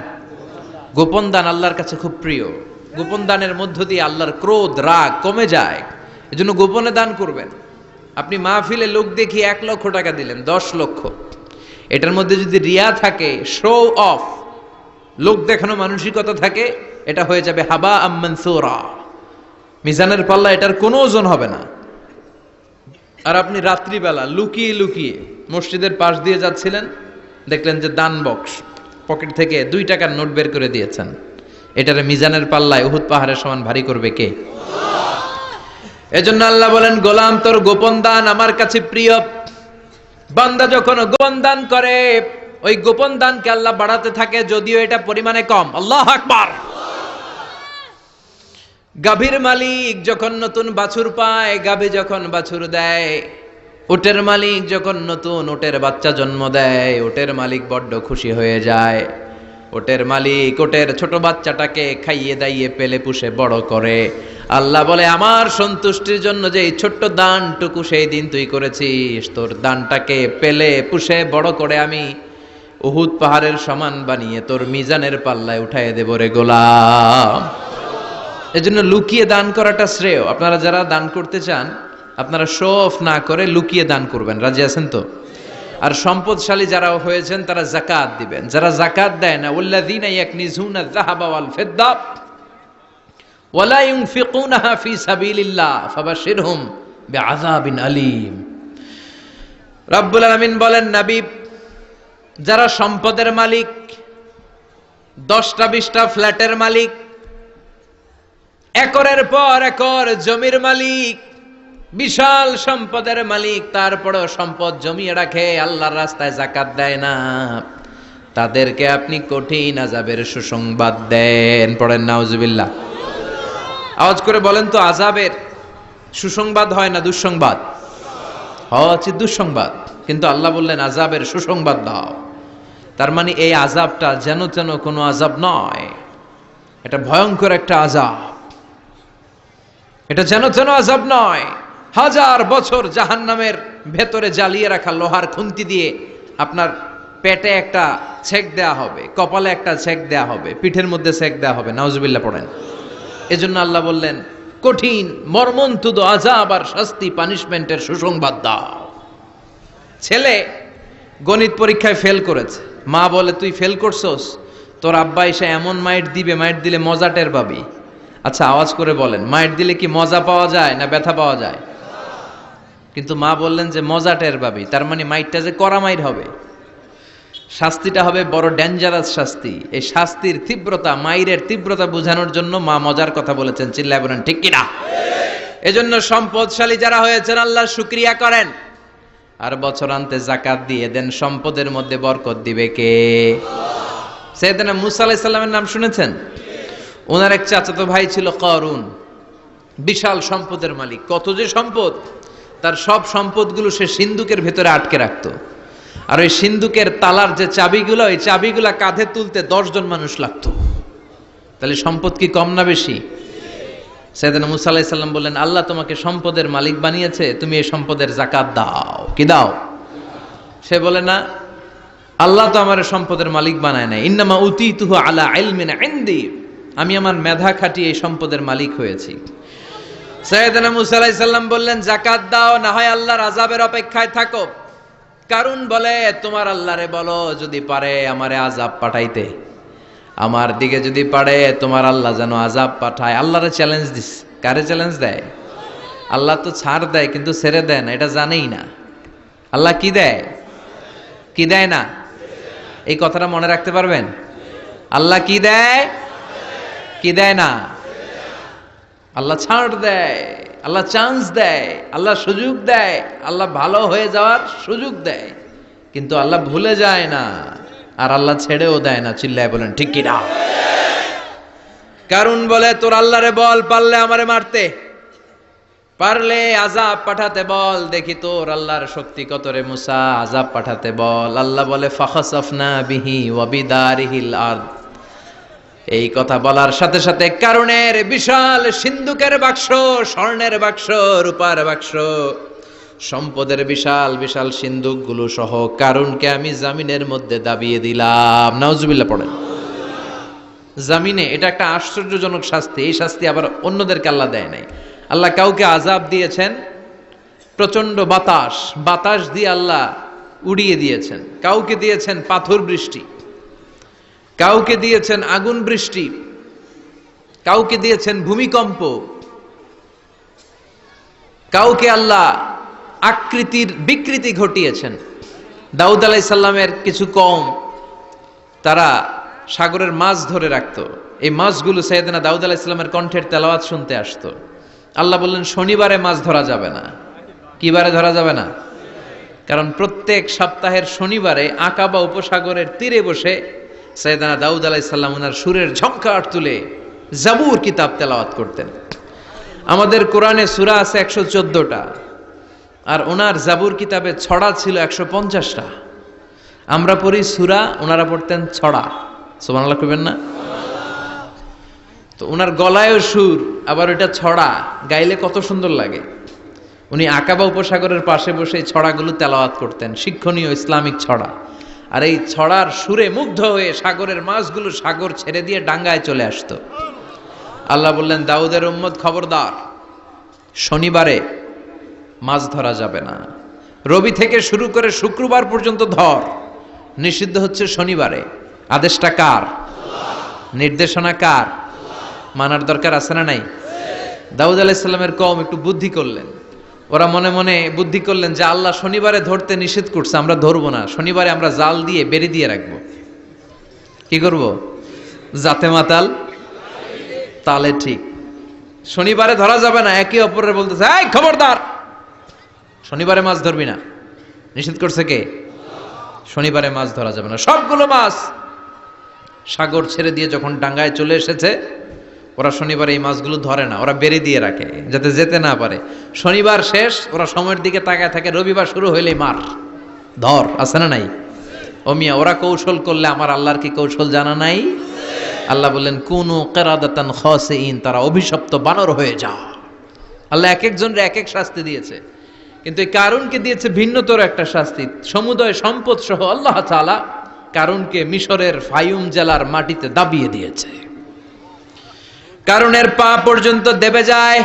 S1: গোপন দান আল্লাহর কাছে খুব প্রিয়। গোপন দানের মধ্য দিয়ে আল্লাহর ক্রোধ রাগ কমে যায়। এজন্য গোপনে দান করবেন। আপনি মাহফিলে লোক দেখিয়ে 1 লক্ষ টাকা দিলেন, 10 লক্ষ, এটার মধ্যে যদি রিয়া থাকে, শো অফ, লোক দেখানো মানসিকতা থাকে, এটা হয়ে যাবে হাবা আম্মানসুরা। মিজানের পাল্লা এটার কোনো ওজন হবে না। আর আপনি রাত্রিবেলা লুকিয়ে লুকিয়ে মসজিদের পাশ দিয়ে যাচ্ছিলেন, দেখলেন যে দান বক্স, পকেট থেকে 2 টাকার নোট বের করে দিয়েছেন, এটারে মিজানের পাল্লায় উহুদ পাহাড়ের সমান ভারী করবে কে? এজন্য আল্লাহ বলেন, গোলাম তোর গোপন দান আমার কাছে প্রিয়। বান্দা যখন গোপন দান করে, ওই গোপন দানকে আল্লাহ বাড়াতে থাকে, যদিও এটা পরিমাণে কম। আল্লাহু আকবার। গাভীর মালিক যখন নতুন বাছুর পায়, গাভী যখন বাছুর দেয়, উটের মালিক যখন নতুন উটের বাচ্চা জন্ম দেয়, উটের মালিক বড্ড খুশি হয়ে যায়। ওটের মালিক ওটের ছোট বাচ্চাটাকে খাইয়ে দাইয়ে পেলে পুষে বড় করে। আল্লাহ বলে আমার সন্তুষ্টির জন্য যে এই ছোট্ট দানটুকু সেই দিন তুই করেছিস, তোর দানটাকে পেলে পুষে বড় করে আমি উহুদ পাহাড়ের সমান বানিয়ে তোর মিজানের পাল্লায় উঠাইয়ে দেব রে গোলাম। এজন্য লুকিয়ে দান করাটা শ্রেয়। আপনারা যারা দান করতে চান আপনারা শো অফ না করে লুকিয়ে দান করবেন, রাজি আছেন তো? আর সম্পদশালী যারা হয়েছেন তারা যাকাত দিবেন। যারা যাকাত দেয় না, ওয়াল্লাযীনা ইয়াকনিজুনা আয-যাহাবা ওয়াল ফিদ্দা ওয়ালা ইউনফিকুনাহা ফি সাবিলিল্লাহ ফাবাশশিরহুম বিআযাবিন আলীম। রব্বুল আলামিন বলেন, নবী যারা সম্পদের মালিক, 10টা 20টা ফ্ল্যাটের মালিক, একরের পর একর জমির মালিক, বিশাল সম্পদের মালিক, তারপরেও সম্পদ জমিয়ে রাখে, আল্লাহর রাস্তায় যাকাত দেয় না, তাদেরকে আপনি কঠিন আযাবের সুসংবাদ দেন। পড়েন নাউজুবিল্লাহ। আওয়াজ করে বলেন তো, আযাবের সুসংবাদ হয় না দুঃসংবাদ? হচ্ছে দুঃসংবাদ, কিন্তু আল্লাহ বললেন আযাবের সুসংবাদ দাও। তার মানে এই আযাবটা যেন তেন কোনো আযাব নয়, এটা ভয়ঙ্কর একটা আযাব। এটা যেন তেন আযাব নয়। 1000 বছর জাহান্নামের ভেতরে জ্বালিয়ে রাখা লোহার খুন্তি দিয়ে আপনার পেটে একটা ছেক দেয়া হবে, কপালে একটা ছেক দেয়া হবে, পিঠের মধ্যে ছেক দেয়া হবে। নাউজুবিল্লাহ পড়েন। এজন্য আল্লাহ বললেন কঠিন মর্মন্তুদ আযাব আর শাস্তি, পানিশমেন্টের সুসংবাদ দাও। ছেলে গণিত পরীক্ষায় ফেল করেছে, মা বলে তুই ফেল করছস, তোর আব্বা এসে এমন মাইট দিবে, মাইট দিলে মজা টের পাবি। আচ্ছা আওয়াজ করে বলেন, মাইট দিলে কি মজা পাওয়া যায় না ব্যথা পাওয়া যায়? কিন্তু মা বললেন যে মজা টের পাবি, তার মানে মাইটটা যে কড়া মাইট হবে, শাস্তিটা হবে বড় ডেঞ্জারাস শাস্তি। এই শাস্তির তীব্রতা, মাইরের তীব্রতা বোঝানোর জন্য মা মজার কথা বলেছেন। চিল্লায় বলেন ঠিক কিনা? এজন্য সম্পদশালী যারা হয়েছেন আল্লাহর শুকরিয়া করেন, আর বছরান্তে যাকাত দিয়ে দেন। সম্পদের মধ্যে বরকত দিবে কে? সাইয়েদনা মুসা আলাইহিস সালামের নাম শুনেছেন? ওনার এক চাচাতো ভাই ছিল কারুন, বিশাল সম্পদের মালিক। কত যে সম্পদ! তার সব সম্পদগুলো সে সিন্ধুকের ভেতরে আটকে রাখতো। আর ওই সিন্ধুকের তালার যে চাবিগুলো, ওই চাবিগুলা কাঁধে তুলতে 10 জন মানুষ লাগতো। তাহলে সম্পদ কি কম না বেশি? সাইয়েদনা মুসা আলাইহিস সালাম বললেন, আল্লাহ তোমাকে সম্পদের মালিক বানিয়েছে, তুমি এই সম্পদের যাকাত দাও। কি দাও? সে বলে না, আল্লাহ তো আমার সম্পদের মালিক বানায় নাই, ইন্নামা উতীতুহু আলা ইলমিন ইনদি, আমি আমার মেধা খাটিয়ে এই সম্পদের মালিক হয়েছি। সাইয়েদনা মুসা আলাইহিস সালাম বললেন, যাকাত দাও, না হয় আল্লাহর আযাবের অপেক্ষায় থাকো। কারণ বলে, তোমার আল্লাহরে বলো যদি পারে আমারে আযাব পাঠাইতে, আমার দিকে যদি পারে তোমার আল্লাহ যেন আযাব পাঠায়। আল্লাহরে চ্যালেঞ্জ দিস। কারে চ্যালেঞ্জ দেয়? আল্লাহ তো ছাড় দেয় কিন্তু ছেড়ে দেয় না, এটা জানেই না। আল্লাহ কি দেয়? কি দেয় না? এই কথাটা মনে রাখতে পারবেন? আল্লাহ কি দেয়? কি দেয় না? আল্লাহ ছাড় দেয়, আল্লাহ চান্স দেয়, আল্লাহ সুযোগ দেয়, আল্লাহ ভালো হয়ে যাওয়ার সুযোগ দেয়, কিন্তু আল্লাহ ভুলে যায় না, আর আল্লাহ ছেড়েও দেয় না। চিল্লায় বলেন ঠিক কি না? কারণ বলে, তোর আল্লাহরে বল পারলে আমারে মারতে, পারলে আযাব পাঠাতে বল, দেখি তোর আল্লাহর শক্তি কত রে মুসা, আযাব পাঠাতে বল। আল্লাহ বলে, ফাখাসাফনা বিহি ওয়া বিদারিহিল আরদ। এই কথা বলার সাথে সাথে কারুনের বিশাল সিন্ধুকের বাক্স, স্বর্ণের বাক্স, রূপার বাক্স, সম্পদের বিশাল বিশাল সিন্ধুকগুলো সহ কারুনকে আমি জামিনের মধ্যে দাবিয়ে দিলাম। নাউজুবিল্লাহ পড়েন। জামিনে। এটা একটা আশ্চর্যজনক শাস্তি। এই শাস্তি আবার অন্যদেরকে আল্লাহ দেয় নাই। আল্লাহ কাউকে আযাব দিয়েছেন প্রচন্ড বাতাস, বাতাস দিয়ে আল্লাহ উড়িয়ে দিয়েছেন। কাউকে দিয়েছেন পাথর বৃষ্টি, কাউকে দিয়েছেন আগুন বৃষ্টি, কাউকে দিয়েছেন ভূমিকম্প, কাউকে আল্লাহ আকৃতির বিকৃতি ঘটিয়েছেন। দাউদ আলাইহিস সালামের কিছু কওম, তারা সাগরের মাছ ধরে রাখতো। এই মাছগুলো সাইয়েদনা দাউদ আলাইহিস সালামের কণ্ঠের তেলাওয়াত শুনতে আসতো। আল্লাহ বললেন, শনিবারে মাছ ধরা যাবে না। কি বারে ধরা যাবে না? কারণ প্রত্যেক সপ্তাহের শনিবারে আকাবা উপসাগরের তীরে বসে সাইয়েদনা দাউদ আলাইহিস সালাম ওনার সুরের ঝংকার তুলে জাবুর কিতাব তেলাওয়াত করতেন। আমাদের কোরআনে সূরা আছে 114টা, আর ওনার জাবুর কিতাবে ছড়া ছিল 150টা। আমরা পড়ি সূরা, ওনারা পড়তেন ছড়া। সুবহানাল্লাহ কইবেন না? তো ওনার গলায়ও সুর, আবার ওইটা ছড়া, গাইলে কত সুন্দর লাগে। উনি আকাবা উপসাগরের পাশে বসে এই ছড়াগুলো তেলাওয়াত করতেন, শিক্ষণীয় ইসলামিক ছড়া। আর এই ছড়ার সুরে মুগ্ধ হয়ে সাগরের মাছগুলো সাগর ছেড়ে দিয়ে ডাঙ্গায় চলে আসতো। আল্লাহ বললেন, দাউদের উম্মত খবরদার, শনিবারে মাছ ধরা যাবে না। রবি থেকে শুরু করে শুক্রবার পর্যন্ত ধর, নিষিদ্ধ হচ্ছে শনিবারে। আদেশটা কার? নির্দেশনা কার? মানার দরকার আছে না নাই? দাউদ আলাইহিস সালামের কওম একটু বুদ্ধি করলেন। ওরা মনে মনে বুদ্ধি করলেন যে আল্লাহ শনিবারে ধরতে নিষেধ করছে, আমরা ধরবো না, শনিবারে আমরা জাল দিয়ে বেরি দিয়ে রাখবো। কি করব? জাতে মাতাল তালে ঠিক। শনিবারে ধরা যাবে না, একে অপরের বলতেছে, এই খবরদার, শনিবারে মাছ ধরবি না। নিষেধ করছে কে? শনিবারে মাছ ধরা যাবে না। সবগুলো মাছ সাগর ছেড়ে দিয়ে যখন ডাঙ্গায় চলে এসেছে, ওরা শনিবারে এই মাছগুলো ধরে না, ওরা বেরি দিয়ে রাখে যাতে যেতে না পারে। শনিবার শেষ, ওরা সময়ের দিকে তাকায় থাকে, রবিবার শুরু হইলেই মার ধর, আছে না নাই? ও মিয়া, ওরা কৌশল করলে আমার আল্লাহর কি কৌশল জানা নাই? আল্লাহ বললেন, কুনু কিরাদাতান খাসিইন, তারা অভিশপ্ত বানর হয়ে যাও। আল্লাহ এক একজনের এক এক শাস্তি দিয়েছে, কিন্তু এই কারুনকে দিয়েছে ভিন্নতর একটা শাস্তি। সমুদয় সম্পদ সহ আল্লাহ তাআলা কারুনকে মিশরের ফায়ুম জেলার মাটিতে দাবিয়ে দিয়েছে। কারুনের পা পর্যন্ত দেবে যায়,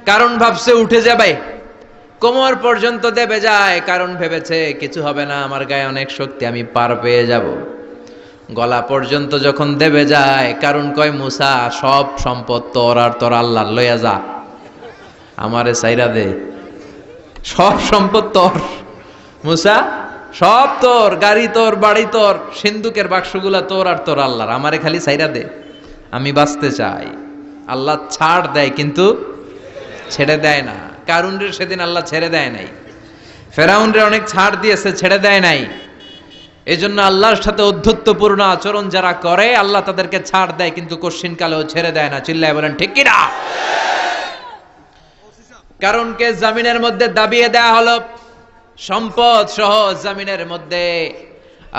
S1: কারণ ভাবছে উঠে যাবে। কোমর পর্যন্ত দেবে যায়, কারণ ভেবেছে কিছু হবে না, আমার গায়ে অনেক শক্তি, আমি পার পেয়ে যাব। গলা পর্যন্ত যখন দেবে যায়, কারণ কয়, মুসা, সব সম্পদ তোর আর তোর আল্লাহর, লইয়া যা, আমারে সাইরা দে, সব সম্পদ তোর মুসা, সব তোর, গাড়ি তোর, বাড়ি তোর, সিন্ধুকের বাক্সগুলা তোর আর তোর আল্লাহর, আমারে খালি সাইরা দে, আমি বাঁচতে চাই। আল্লাহ ছাড় দেয় কিন্তু ছেড়ে দেয় না। কারুনরে সেদিন আল্লাহ ছেড়ে দেয় নাই, ফেরাউনরে অনেক ছাড় দিয়েছে, ছেড়ে দেয় নাই। এই জন্য আল্লাহর সাথে অধ্যত্বপূর্ণ আচরণ যারা করে, আল্লাহ তাদেরকে ছাড় দেয় কিন্তু কশ্চিন কালেও ছেড়ে দেয় না। চিল্লায় বলেন ঠিক কিনা? কারণকে জামিনের মধ্যে দাবিয়ে দেয়া হলো, সম্পদ সহ জামিনের মধ্যে।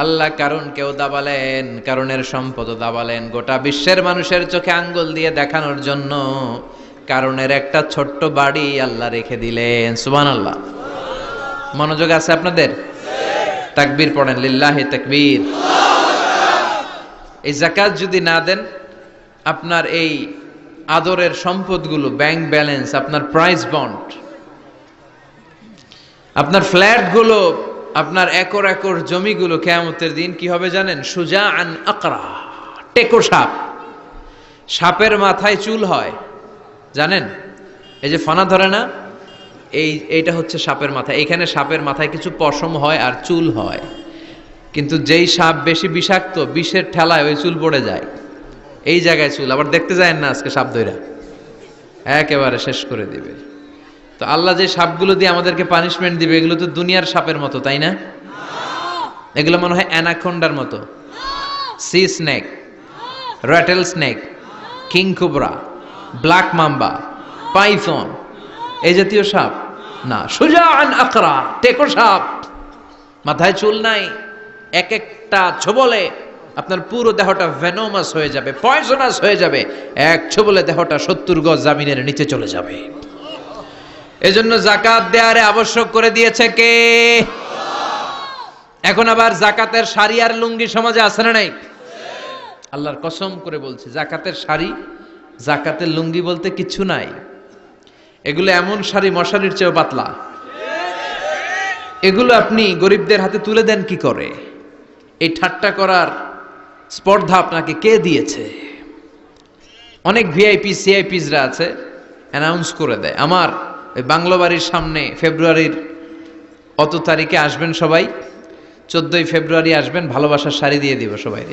S1: আল্লাহ কারুনকেও দাবালেন, কারুনের সম্পদও দাবালেন, গোটা বিশ্বের মানুষের চোখে আঙ্গুল দিয়ে দেখানোর জন্য কারুনের একটা ছোট্ট বাড়ি আল্লাহ রেখে দিলেন। সুবহানাল্লাহ। মনোযোগ আছে আপনাদের? তাকবীর পড়েন, লিল্লাহি তাকবীর। এই যাকাত যদি না দেন, আপনার এই আদরের সম্পদগুলো, ব্যাংক ব্যালেন্স, আপনার প্রাইস বন্ড, আপনার ফ্ল্যাটগুলো, আপনার একর একর জমিগুলো কিয়ামতের দিন কি হবে জানেন? সুজাআন আকরা, টেকো সাপ। সাপের মাথায় চুল হয়, জানেন? এই যে ফানা ধরে না, এইটা হচ্ছে সাপের মাথা। এখানে সাপের মাথায় কিছু পশম হয় আর চুল হয়, কিন্তু যেই সাপ বেশি বিষাক্ত, বিষের ঠেলায় ওই চুল পড়ে যায়, এই জায়গায় চুল। আবার দেখতে যায় না আজকে সাপ ধইরা একেবারে শেষ করে দিবে। তো আল্লাহ যে সাপগুলো দিয়ে আমাদেরকে পানিশমেন্ট দিবে, এগুলো তো দুনিয়ার সাপের মতো, তাই না? এগুলো মনে হয় অ্যানাকোন্ডার মতো, C snake, rattle snake, king cobra, black mamba, Python, এই জাতীয় সাপ না। সুজাআন আকরা, টেকো সাপ, মাথায় চুল নাই, এক একটা ছোবলে আপনার পুরো দেহটা ভেনোমাস হয়ে যাবে, পয়জনাস হয়ে যাবে। এক ছোবলে দেহটা 70 গজ জামিনের নিচে চলে যাবে। এজন্য যাকাত দেয়ারে আবশ্যক করে দিয়েছে কে? এখন আবার যাকাতের শাড়ি আর লুঙ্গি সমাজে আছে না নাই? আল্লাহর কসম করে বলছি, যাকাতের শাড়ি, যাকাতের লুঙ্গি বলতে কিছু নাই। এগুলো এমন শাড়ি মশারির চেয়েও পাতলা। এগুলো আপনি গরিবদের হাতে তুলে দেন কি করে? এই ঠাট্টা করার স্পর্ধা আপনাকে কে দিয়েছে? অনেক ভিআইপি সিআইপিসরা আছে, অ্যানাউন্স করে দেয়, আমার ওই বাংলো বাড়ির সামনে ফেব্রুয়ারির অত তারিখে আসবেন সবাই, 14ই ফেব্রুয়ারি আসবেন, ভালোবাসার শাড়ি দিয়ে দিব সবাই।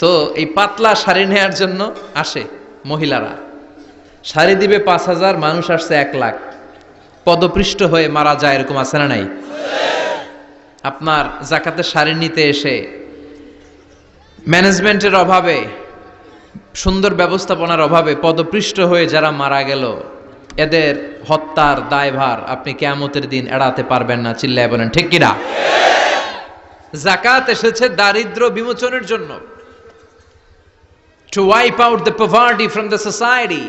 S1: তো এই পাতলা শাড়ি নেওয়ার জন্য আসে মহিলারা, শাড়ি দিবে 5000, মানুষ আসছে 1 লাখ, পদপৃষ্ঠ হয়ে মারা যায়, এরকম আছে না নাই? আপনার যাকাতের শাড়ি নিতে এসে ম্যানেজমেন্টের অভাবে, সুন্দর ব্যবস্থাপনার অভাবে পদপৃষ্ঠ হয়ে যারা মারা গেল, এদের হত্যার দায়ভার আপনি কিয়ামতের দিন এড়াতে পারবেন না। চিল্লায় বলেন ঠিক কিনা? যাকাত এসেছে দারিদ্র্য বিমোচনের জন্য। To wipe out the poverty from the society.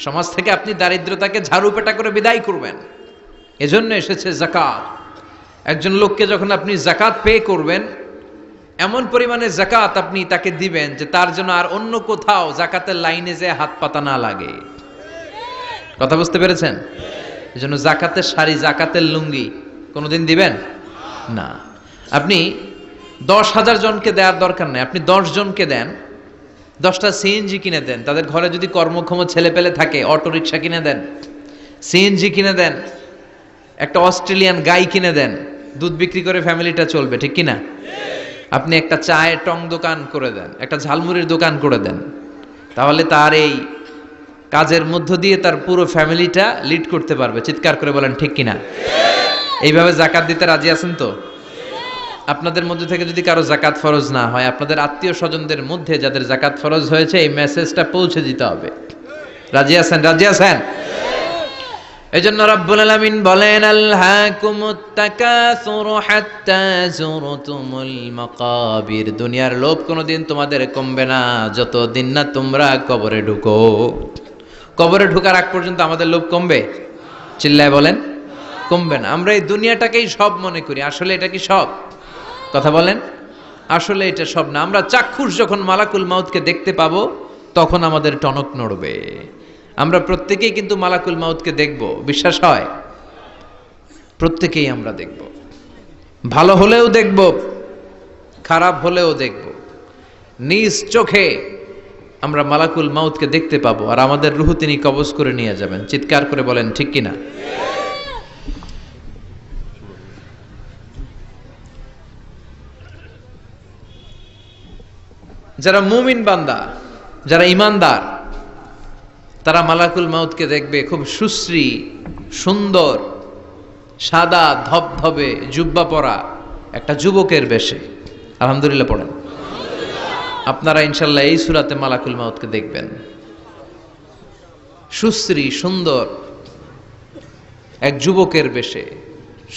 S1: সমাজ থেকে আপনি দারিদ্রতাকে ঝাড়ুপেটা করে বিদায় করবেন। এজন্য এসেছে যাকাত। একজন লোককে যখন আপনি যাকাত পে করবেন, এমন পরিমাণে যাকাত আপনি তাকে দিবেন যে তার জন্য আর অন্য কোথাও যাকাতের লাইনে যে হাত পাতা না লাগে। কথা বুঝতে পেরেছেন? এজন্য যাকাতের শাড়ি, যাকাতের লুঙ্গি কোনোদিন দিবেন না। আপনি 10,000 জনকে দেওয়ার দরকার নেই, আপনি 10 জনকে দেন, 10টা সিএনজি কিনে দেন। তাদের ঘরে যদি কর্মক্ষম ছেলে পেলে থাকে, অটো রিক্সা কিনে দেন, সিএনজি কিনে দেন, একটা অস্ট্রেলিয়ান গাই কিনে দেন, দুধ বিক্রি করে ফ্যামিলিটা চলবে, ঠিক কিনা? আপনি একটা চায়ের টং দোকান করে দেন, একটা ঝালমুড়ির দোকান করে দেন, তাহলে তার এই কাজের মধ্য দিয়ে তার পুরো ফ্যামিলিটা লিড করতে পারবে। চিৎকার করে বলেন ঠিক কিনা? এইভাবে যাকাত দিতে রাজি আছেন তো? আপনাদের মধ্যে থেকে যদি কারো যাকাত ফরজ না হয়, আপনাদের আত্মীয় স্বজনদের মধ্যে যাদের যাকাত ফরজ হয়েছে, এই মেসেজটা পৌঁছে দিতে হবে। রাজি আছেন? রাজি আছেন? এজন্য রাব্বুল আলামিন বলেন, আলহাকুমুত তাকাসুর হাত্তা যুরতুমুল মাকাবির। দুনিয়ার লোভ কোনোদিন তোমাদের কমবে না যতদিন না তোমরা কবরে ঢুকো। কবরে ঢোকার আগ পর্যন্ত আমাদের লোভ কমবে? চিল্লায় বলেন, কমবে না। আমরা এই দুনিয়াটাকেই সব মনে করি, আসলে এটা কি সব? কথা বলেন, আসলে এটা সব না। আমরা চাক্ষুষ যখন মালাকুল মাউতকে দেখতে পাবো, তখন আমাদের টনক নড়বে। আমরা প্রত্যেকেই কিন্তু মালাকুল মাউতকে দেখব, বিশ্বাস হয়? প্রত্যেকেই আমরা দেখব, ভালো হলেও দেখব, খারাপ হলেও দেখব। নিজ চোখে আমরা মালাকুল মাউতকে দেখতে পাবো, আর আমাদের রূহ তিনি কবজ করে নিয়ে যাবেন। চিৎকার করে বলেন ঠিক কিনা? যারা মুমিন বান্দা, যারা ইমানদার, তারা মালাকুল মাউতকে দেখবে খুব সুশ্রী, সুন্দর, সাদা ধবধবে জুব্বা পরা একটা যুবকের বেশে। আলহামদুলিল্লাহ পড়েন। আপনারা ইনশাল্লাহ এই সূরাতে মালাকুল মাউতকে দেখবেন। সুশ্রী সুন্দর এক যুবকের বেশে,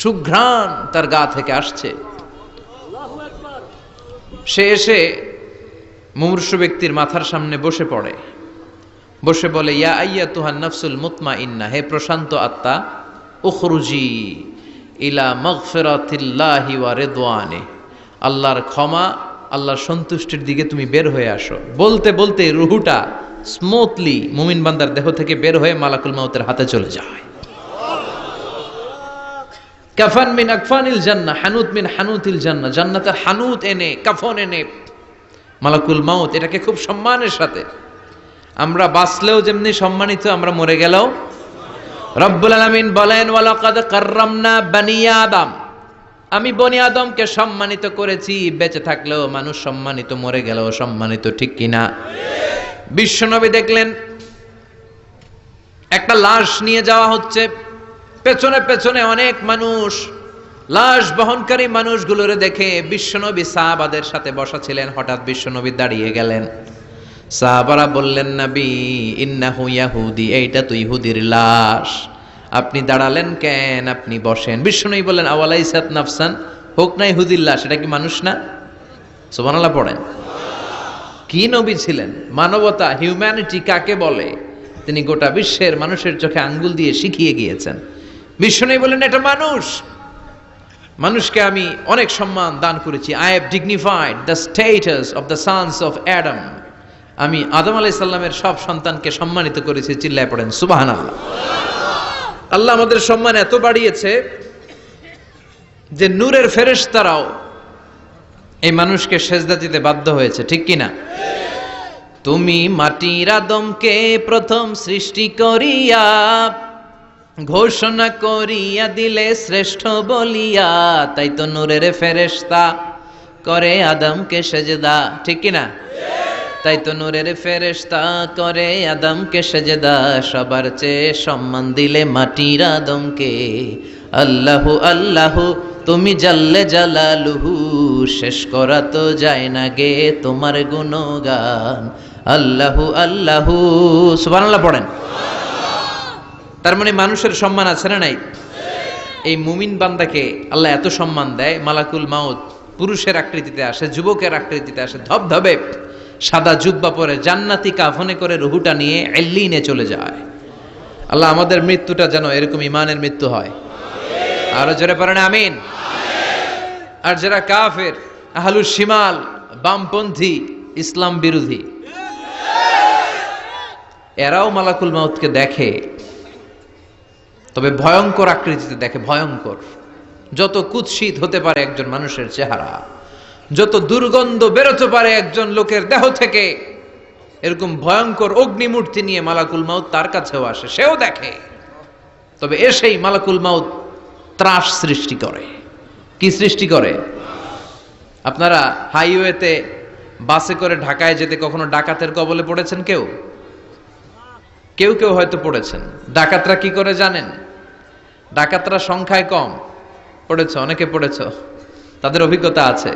S1: সুঘ্রাণ তার গা থেকে আসছে। সে এসে মুমূর্ষু ব্যক্তির মাথার সামনে বসে পড়ে, বসে বলে, ইয়া আইয়াতুহান নাফসুল মুতমাইন্না, হে প্রশান্ত আত্মা, উখরুজি ইলা মাগফিরাতিল্লাহি ওয়া রিদওয়ানি, আল্লাহর ক্ষমা, আল্লাহর সন্তুষ্টির দিকে তুমি বের হয়ে আসো। বলতে বলতে রুহুটা স্মুথলি মুমিন বান্দার দেহ থেকে বের হয়ে মালাকুল মাউতের হাতে চলে যায়। কাফান মিন আকফানিল জান্নাহ, হানুত মিন হানুতিল জান্নাহ, জান্নাতের হানুত এনে, কাফন এনে মালাকুল মাউত এটাকে খুব সম্মানের সাথে, আমরা বাঁচলেও যেমনি সম্মানিত, আমরা মরে গেলেও। রব্বুল আলামিন বলেন, ওয়ালাকাদ কাররামনা বানি আদম, আমি বনি আদমকে সম্মানিত করেছি। বেঁচে থাকলেও মানুষ সম্মানিত, মরে গেলেও সম্মানিত, ঠিক কিনা? বিশ্বনবী দেখলেন একটা লাশ নিয়ে যাওয়া হচ্ছে, পেছনে পেছনে অনেক মানুষ, লাশ বহনকারী মানুষগুলোরে দেখে বিশ্বনবী সাহাবাদের সাথে বসা ছিলেন। হঠাৎ বিশ্বনবী দাঁড়িয়ে গেলেন। সাহাবারা বললেন, নবী ইন্নাহু ইয়াহুদি, এইটা তো ইহুদির লাশ, আপনি দাঁড়ালেন কেন? আপনি বসেন। বিশ্বনবী বললেন, আওয়ালাইসাত নাফসান, হোক না ইহুদির লাশ, এটা কি মানুষ না? সুবহানাল্লাহ পড়েন। কি নবী ছিলেন! মানবতা, হিউম্যানিটি কাকে বলে তিনি গোটা বিশ্বের মানুষের চোখে আঙ্গুল দিয়ে শিখিয়ে গিয়েছেন। বিশ্বনবী বললেন, এটা মানুষ, মানুষকে আমি অনেক সম্মান দান করেছি। I have dignified the status of the sons of Adam, আমি আদম আলাইহিস সালামের সব সন্তানকে সম্মানিত করেছি। চিল্লায় পড়েন সুবহানাল্লাহ। আল্লাহ আমাদের সম্মান এত বাড়িয়েছে যে নূরের ফেরেশতারাও এই মানুষকে সেজদা দিতে বাধ্য হয়েছে, ঠিক কিনা? তুমি মাটির আদমকে প্রথম সৃষ্টি করিয়া ঘোষণা করিয়া দিলে শ্রেষ্ঠ বলিয়া, তাই তো নূরের ফেরেশতা করে আদমকে সেজদা, ঠিক কিনা? তাই তো নূরের ফেরেশতা করে আদমকে সেজদা, সবার চেয়ে সম্মান দিলে মাটির আদমকে। আল্লাহু আল্লাহু তুমি জাল্লে জালালুহু, শেষ করা তো যায় না গে তোমার গুণগান। আল্লাহু আল্লাহু, সুবহানাল্লাহ পড়েন। তার মানে মানুষের সম্মান আছে না নাই? এই মুমিন বান্দাকে আল্লাহ এত সম্মান দেয়, মালাকুল মাউত পুরুষের আকৃতিতে আসে, যুবকের আকৃতিতে আসে, ধবধবে সাদা জুব্বা পরে জান্নাতি কাফনে করে রুহুটা নিয়ে এল্লিনে চলে যায়। আল্লাহ আমাদের মৃত্যুটা যেন এরকম ইমানের মৃত্যু হয়। আরো জোরে পড়েন আমিন। আর যারা কাফের, আহলুস শিমাল, বামপন্থী, ইসলাম বিরোধী, এরাও মালাকুল মাউতকে দেখে, তবে ভয়ঙ্কর আকৃতিতে দেখে। ভয়ঙ্কর, যত কুৎসিত হতে পারে একজন মানুষের চেহারা, যত দুর্গন্ধ বেরোতে পারে একজন লোকের দেহ থেকে, এরকম ভয়ঙ্কর অগ্নিমূর্তি নিয়ে মালাকুল মাউত তার কাছেও আসে, সেও দেখে। তবে এসেই মালাকুল মাউত ত্রাস সৃষ্টি করে। কি সৃষ্টি করে? আপনারা হাইওয়েতে বাসে করে ঢাকায় যেতে কখনো ডাকাতের কবলে পড়েছেন? কেউ কেউ কেউ হয়তো পড়েছেন। ডাকাতরা কি করে জানেন? ডাকাতরা সংখ্যায় কম। পড়েছ, অনেকে পড়েছ, তাদের অভিজ্ঞতা আছে।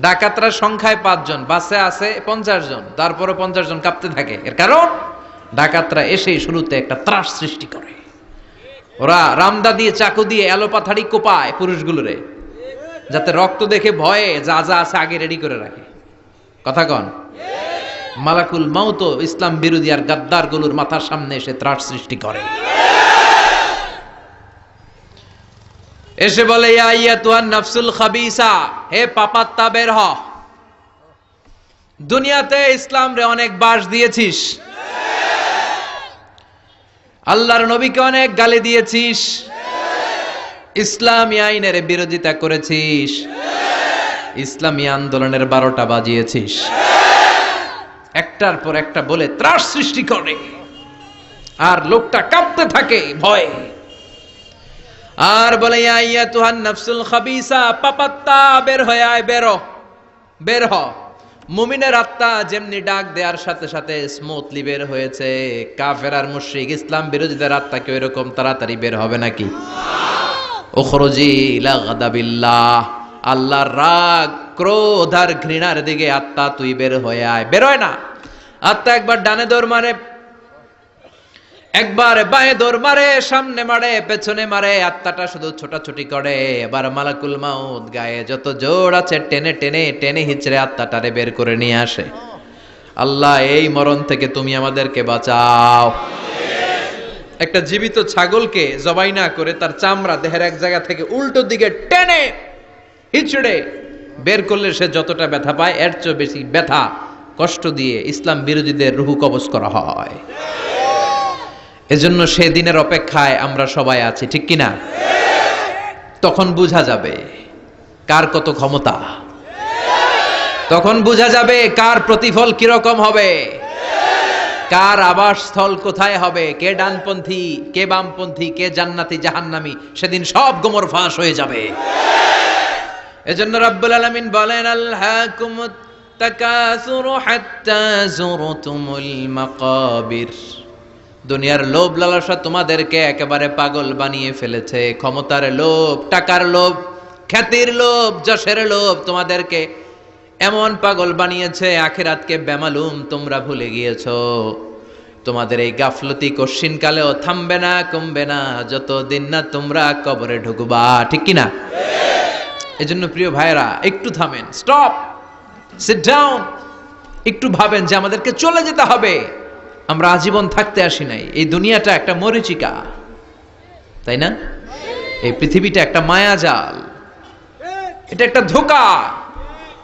S1: ডাকাতরা সংখ্যায় 5 জন, বাসে আছে 50 জন, তারপরে 50 জন কাঁপতে থাকে। এর কারণ ডাকাতরা এসেই শুরুতে একটা ত্রাস সৃষ্টি করে। ওরা রামদা দিয়ে, চাকু দিয়ে এলোপাথাড়ি কোপায় পুরুষগুলোরে, যাতে রক্ত দেখে ভয়ে যা যা আছে আগে রেডি করে রাখে। কথা কন? মালাকুল মাউত ইসলাম বিরোধী আর গাদ্দার গুলোর মাথার সামনে এসে ত্রাস সৃষ্টি করে। এসে বলে, ইয়া আইয়াতুহান নাফসুল খাবিসা, হে পাপাত্তা বের হ। দুনিয়াতে ইসলাম রে অনেক বাস দিয়েছিস, আল্লাহর নবীকে অনেক গালি দিয়েছিস, ইসলামী আইনের বিরোধিতা করেছিস, ইসলামী আন্দোলনের 12টা বাজিয়েছিস। একটার পর একটা বলে ত্রাস সৃষ্টি করে, আর লোকটা কাঁপতে থাকে ভয়ে। আর বলে, ইয়া আইয়াতুহান নাফসুল খাবিসা, পাপাত্তা বের হয়ে আয়, বের হ। মুমিনের আত্মা যেমনি ডাক দেওয়ার সাথে সাথে স্মুথলি বের হয়েছে, কাফের আর মুশরিক ইসলাম বিরোধীদের আত্মা কেউ এরকম তাড়াতাড়ি বের হবে নাকি? উখরুজি ইলা গাদাবিল্লাহ, আল্লাহর রাগ, ক্রোধ আর ঘৃণার দিকে আত্মা তুই বের হয়ে আয়। বেরোয় না। আত্মা একবার ডানে দৌড় মারে, একবার বাঁয়ে দৌড় মারে, সামনে মারে, পেছনে মারে, আত্মাটা শুধু ছোটাছুটি করে। এবার মালাকুল মাউত গায়ে যত জোর আছে টেনে টেনে টেনে হিচড়ে আত্মাটারে বের করে নিয়ে আসে। আল্লাহ, এই মরণ থেকে তুমি আমাদেরকে বাঁচাও। একটা জীবিত ছাগলকে জবাই না করে তার চামড়া দেহের এক জায়গা থেকে উল্টো দিকে টেনে হিচড়ে বের করলে সে যতটা ব্যথা পায়, এর চেয়ে বেশি ব্যথা কষ্ট দিয়ে ইসলাম বিরোধীদের রুহু কবজ করা হয়। এজন্য সেদিনের অপেক্ষায় আমরা সবাই আছি, ঠিক কিনা? তখন বোঝা যাবে কার কত ক্ষমতা, তখন বোঝা যাবে কার প্রতিফল কিরকম হবে, কার আবাসস্থল কোথায় হবে, কে ডানপন্থী, কে বামপন্থী, কে জান্নাতি জাহান্নামী, সেদিন সব গোমর ফাঁস হয়ে যাবে। এজন্য রাব্বুল আলামিন বলেন, আলহাকুমুত তাকাসুরু হাত্তা যুরতুমুল মাকাবির। দুনিয়ার লোভ লালসা তোমাদেরকে একেবারে পাগল বানিয়ে ফেলেছে। ক্ষমতার লোভ, টাকার লোভ, খ্যাতির লোভ, যশের লোভ তোমাদেরকে এমন পাগল বানিয়েছে, আখিরাতকে বেমালুম তোমরা ভুলে গিয়েছো। তোমাদের এই গাফলতি কশিন কালেও থামবে না, কমবে না, যতদিন না তোমরা কবরে ঢুকবা, ঠিক কিনা? এজন্য প্রিয় ভাইরা, একটু থামেন, স্টপ, সিট ডাউন, একটু ভাবেন যে আমাদেরকে চলে যেতে হবে। আমরা আজীবন থাকতে আসি নাই। এই দুনিয়াটা একটা মরীচিকা, তাই না? এই পৃথিবীটা একটা মায়াজাল, এটা একটা ধোঁকা।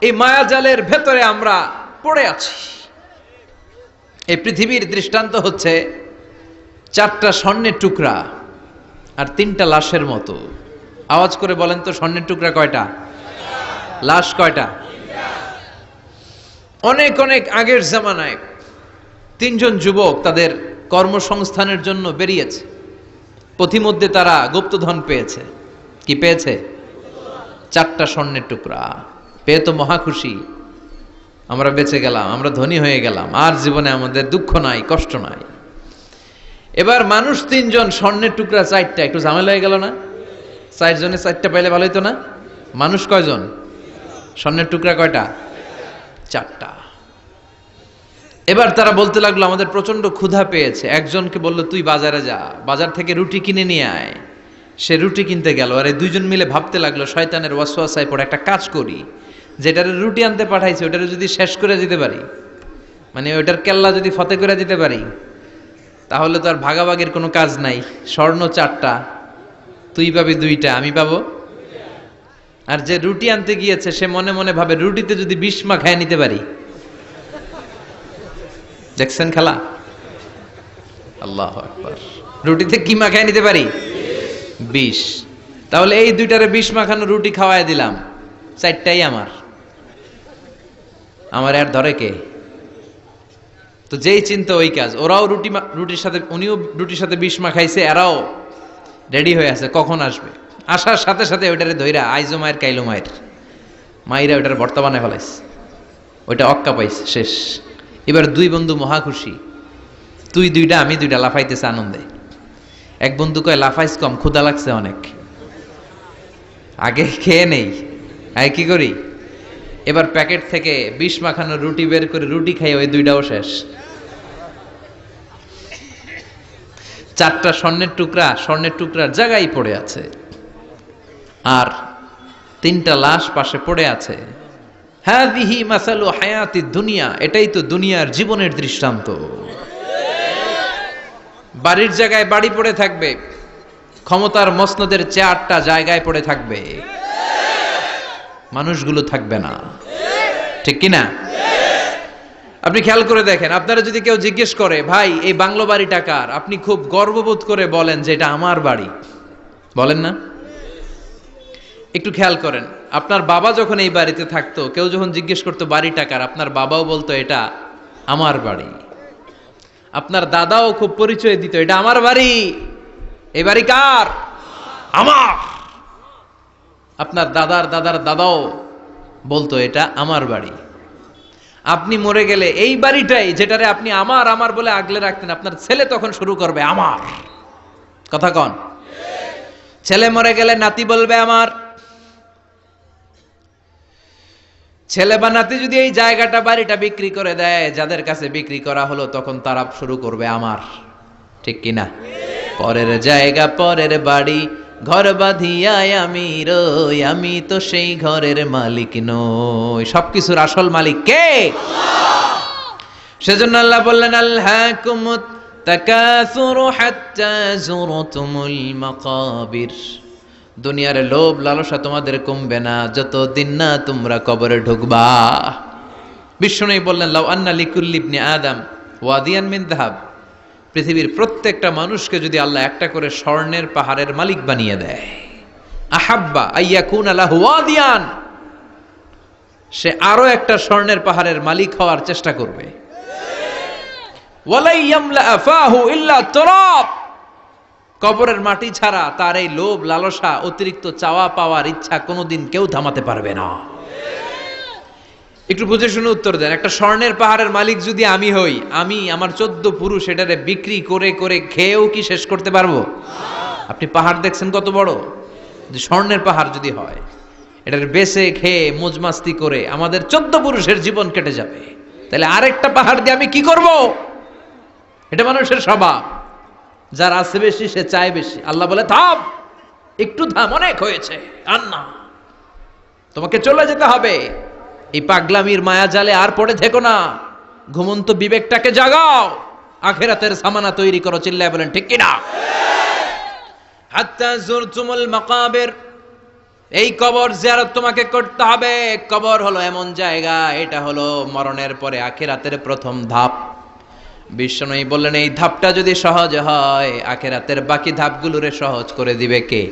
S1: এই মায়াজালের ভেতরে আমরা পড়ে আছি। এই পৃথিবীর দৃষ্টান্ত হচ্ছে 4টা স্বর্ণের টুকরা আর 3টা লাশের মতো। আওয়াজ করে বলেন তো, স্বর্ণের টুকরা কয়টা? লাশ কয়টা? অনেক অনেক আগের জামানায় 3 জন যুবক তাদের কর্মসংস্থানের জন্য বেরিয়েছে। পথিমধ্যে তারা গুপ্তধন পেয়েছে। কি পেয়েছে? 4টা স্বর্ণের টুকরা পেয়ে তো মহা খুশি, আমরা বেঁচে গেলাম, আমরা ধনী হয়ে গেলাম, আর জীবনে আমাদের দুঃখ নাই, কষ্ট নাই। এবার মানুষ 3 জন, স্বর্ণের টুকরা 4টা, একটু ঝামেলা হয়ে গেল না? 4 জনে 4টা পাইলে ভালো হইতো না? মানুষ কয়জন? স্বর্ণের টুকরা কয়টা? 4টা। এবার তারা বলতে লাগলো, আমাদের প্রচন্ড ক্ষুধা পেয়েছে। একজনকে বলল, তুই বাজারে যা, বাজার থেকে রুটি কিনে নিয়ে আয়। সে রুটি কিনতে গেল, আর এই 2 জন মিলে ভাবতে লাগলো, শয়তানের ওয়াসওয়াসায় পড়ে একটা কাজ করি, যেটার রুটি আনতে পাঠাইছে ওটারে যদি শেষ করে দিতে পারি, মানে ওটার কেল্লা যদি ফতে করে দিতে পারি, তাহলে তো আর ভাগাভাগির কোনো কাজ নাই। স্বর্ণ 4টা, তুই পাবি 2টা, আমি পাবো। আর যে রুটি আনতে গিয়েছে সে মনে মনে ভাবে রুটিতে যদি 20 মাখায় নিতে পারি। দেখছেন খেলা? আল্লাহু আকবার। রুটিতে কি মাখায় নিতে পারি? 20। তাহলে এই 2টারে 20 মাখানো রুটি খাওয়ায় দিলাম, 4টাই আমার। আমার আর ধরে কে? তো যেই চিন্তা ওই কাজ। ওরাও রুটির সাথে, উনিও রুটির সাথে 20 মাখাইছে, এরাও রেডি হয়ে আছে কখন আসবে। আসার সাথে সাথে ওইটারে ধইরা আইজো মায়ের কাইলো মায়ের মাইরা ওইটার ভর্তা বানায় ফেলাইছে। ওইটা অক্কা পাইছে, শেষ। এবার 2 বন্ধু মহা খুশি, তুই 2টা আমি 2টা, লাফাইতেছে আনন্দে। এক বন্ধু কয় লাফাইস কম, ক্ষুধা লাগছে অনেক, আগে খেয়ে নেই। আগে কি করি, এবার প্যাকেট থেকে 20 মাখানো রুটি বের করে রুটি খাই, ওই 2টাও শেষ। 4টা স্বর্ণের টুকরার জায়গায় পড়ে আছে, আর 3টা লাশ পাশে পড়ে আছে। হাযিহি মাসালু হায়াতিদ দুনিয়া, এটাই তো দুনিয়ার জীবনের দৃষ্টান্ত। বাড়ির জায়গায় বাড়ি পড়ে থাকবে, ক্ষমতার মসনদের চেয়ারটা জায়গায় পড়ে থাকবে, মানুষগুলো থাকবে না, ঠিক কিনা? আপনি খেয়াল করে দেখেন, আপনারা যদি কেউ জিজ্ঞেস করে ভাই এই বাংলো বাড়িটা কার, আপনি খুব গর্ববোধ করে বলেন যে এটা আমার বাড়ি, বলেন না? একটু খেয়াল করেন, আপনার বাবা যখন এই বাড়িতে থাকতো, কেউ যখন জিজ্ঞেস করতো বাড়িটা কার, আপনার বাবাও বলতো এটা আমার বাড়ি। আপনার দাদাও খুব পরিচয় দিত, এটা আমার বাড়ি, এই বাড়ি কার? আমার। আপনার দাদার দাদার দাদাও বলতো এটা আমার বাড়ি। আপনি মরে গেলে এই বাড়িটাই, যেটারে আপনি আমার আমার বলে আগলে রাখতেন, আপনার ছেলে তখন শুরু করবে আমার। কথা কন? ছেলে মরে গেলে নাতি বলবে আমার। ছেলে বা নাতি যদি এই জায়গাটা বাড়িটা বিক্রি করে দেয়, যাদের কাছে বিক্রি করা হলো, তখন তারা শুরু করবে আমার, ঠিক কিনা? পরের জায়গা পরের বাড়ি, ঘর বাঁধিয়ায় আমি রই, আমি তো সেই ঘরের মালিক নই। সবকিছুর আসল মালিক কে? সেজন্য আল্লাহ বললেন আলহাকুমুত তাকাসুরু হাত্তা যুরতুমুল মাকাবির। দুনিয়ার লোভ লালসা তোমাদের কমবে না যতদিন না তোমরা কবরে ঢুকবা। বিষ্ণু বললেন লাউ আন্না লিকুল্লি ইবনি আদম ওয়াদিয়ান মিন যাহাব, পৃথিবীর প্রত্যেকটা মানুষকে যদি আল্লাহ একটা করে স্বর্ণের পাহাড়ের মালিক বানিয়ে দেয়, আহাব্বা আইয়াকুনা লাহু ওয়াদিয়ান, সে আরো একটা স্বর্ণের পাহাড়ের মালিক হওয়ার চেষ্টা করবে। ওয়ালাই ইয়ামলা আফাহু ইল্লা তুরাব, কবরের মাটি ছাড়া তার এই লোভ লালসা, অতিরিক্ত চাওয়া পাওয়ার ইচ্ছা কোনোদিন কেউ থামাতে পারবে না। একটু বুঝে শুনে উত্তর দেন, একটা স্বর্ণের পাহাড়ের মালিক যদি আমি হই, আমি আমার 14 পুরুষ এটারে বিক্রি করে করে খেয়েও কি শেষ করতে পারবো? আপনি পাহাড় দেখছেন কত বড়, যে স্বর্ণের পাহাড় যদি হয়, এটার বেচে খেয়ে মজমাস্তি করে আমাদের 14 পুরুষের জীবন কেটে যাবে, তাহলে আরেকটা পাহাড় দিয়ে আমি কি করব? এটা মানুষের স্বভাব, যার আছে বেশি সে চায় বেশি। আল্লাহ বলে থাম, একটু থাম, অনেক হয়েছে, আর না, তোমাকে চলে যেতে হবে। এই পাগলামির মায়া জালে আর পড়ে থেকো না, ঘুমন্ত বিবেকটাকে জাগাও, আখিরাতের সামানা তৈরি করো। চিল্লায় বলেন ঠিক কিনা? হাত্তা যুরতুমুল মাকাবির, এই কবর জিয়ারত তোমাকে করতে হবে। কবর হলো এমন জায়গা, এটা হলো মরণের পরে আখিরাতের প্রথম ধাপ। বিশ্বনবী বললেন এই ধাপটা যদি সহজ হয়, আখিরাতের বাকি ধাপগুলোরে সহজ করে দিবে কে?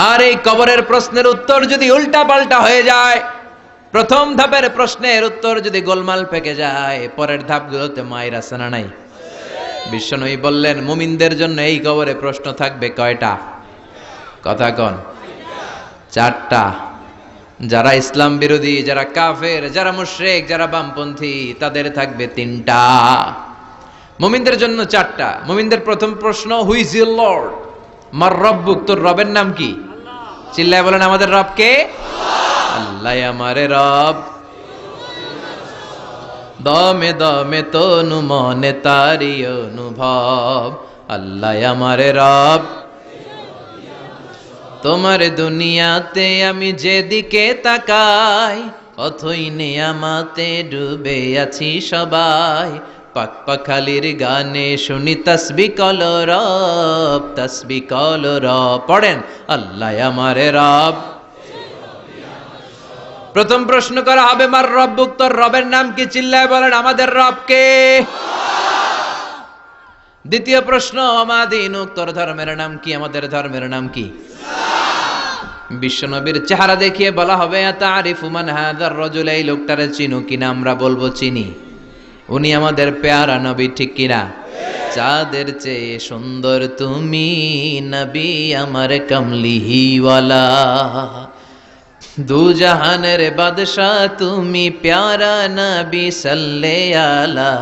S1: আর এই কবরের প্রশ্নের উত্তর যদি উল্টা পাল্টা হয়ে যায়, প্রথম ধাপের প্রশ্নের উত্তর যদি গোলমাল পেকে যায়, পরের ধাপগুলোতে মায়ের আছে না নাই? বিশ্বনবী বললেন মুমিনদের জন্য এই কবরে প্রশ্ন থাকবে কয়টা? কথা কন? 4টা। যারা ইসলাম বিরোধী, যারা কাফের, যারা মুশরিক, যারা বামপন্থী, তাদের থাকবে 3টা। মুমিনদের জন্য 4টা। মুমিনদের প্রথম প্রশ্ন, হু ইজ ইউর লর্ড? মার রব্বুক, তোর রবের নাম কি? চিল্লায় বলেন আমাদের রব কে? আল্লাহ আমারে রব, দমে দমে তনু মনে তারি অনুভব। আল্লাহ আমারে রব, তোমার দুনিয়াতে আমি যেদিকে তাকাই, অথই নিয়ামাতে ডুবে আছি সবাই। পাকপাখালির গানে শুনি তসবি কলরব, তসবি কলরব। পড়েন, আল্লাহ আমার রব। প্রথম প্রশ্ন করা হবে, মার রব্বুক, তোর রবের নাম কি? চিল্লায় বলেন, আমাদের রব কে? দ্বিতীয় প্রশ্ন, আমা দীনুক, তোর ধর্মের নাম কি? আমাদের ধর্মের নাম কি? বিশ্বনবীর চেহারা দেখিয়ে বলা হবে, আতারিফু মান হাযার রাজুল, এই লোকটারে চিনো কিনা? আমরা বলবো চিনি। উনি আমাদের পেয়ারা নবী, ঠিক কিনা? চাঁদের চেয়ে সুন্দর তুমি নবী আমার কমলিহিওয়ালা, দু জাহানের বাদশাহ তুমি প্যারা নবী সাল্লে আলা,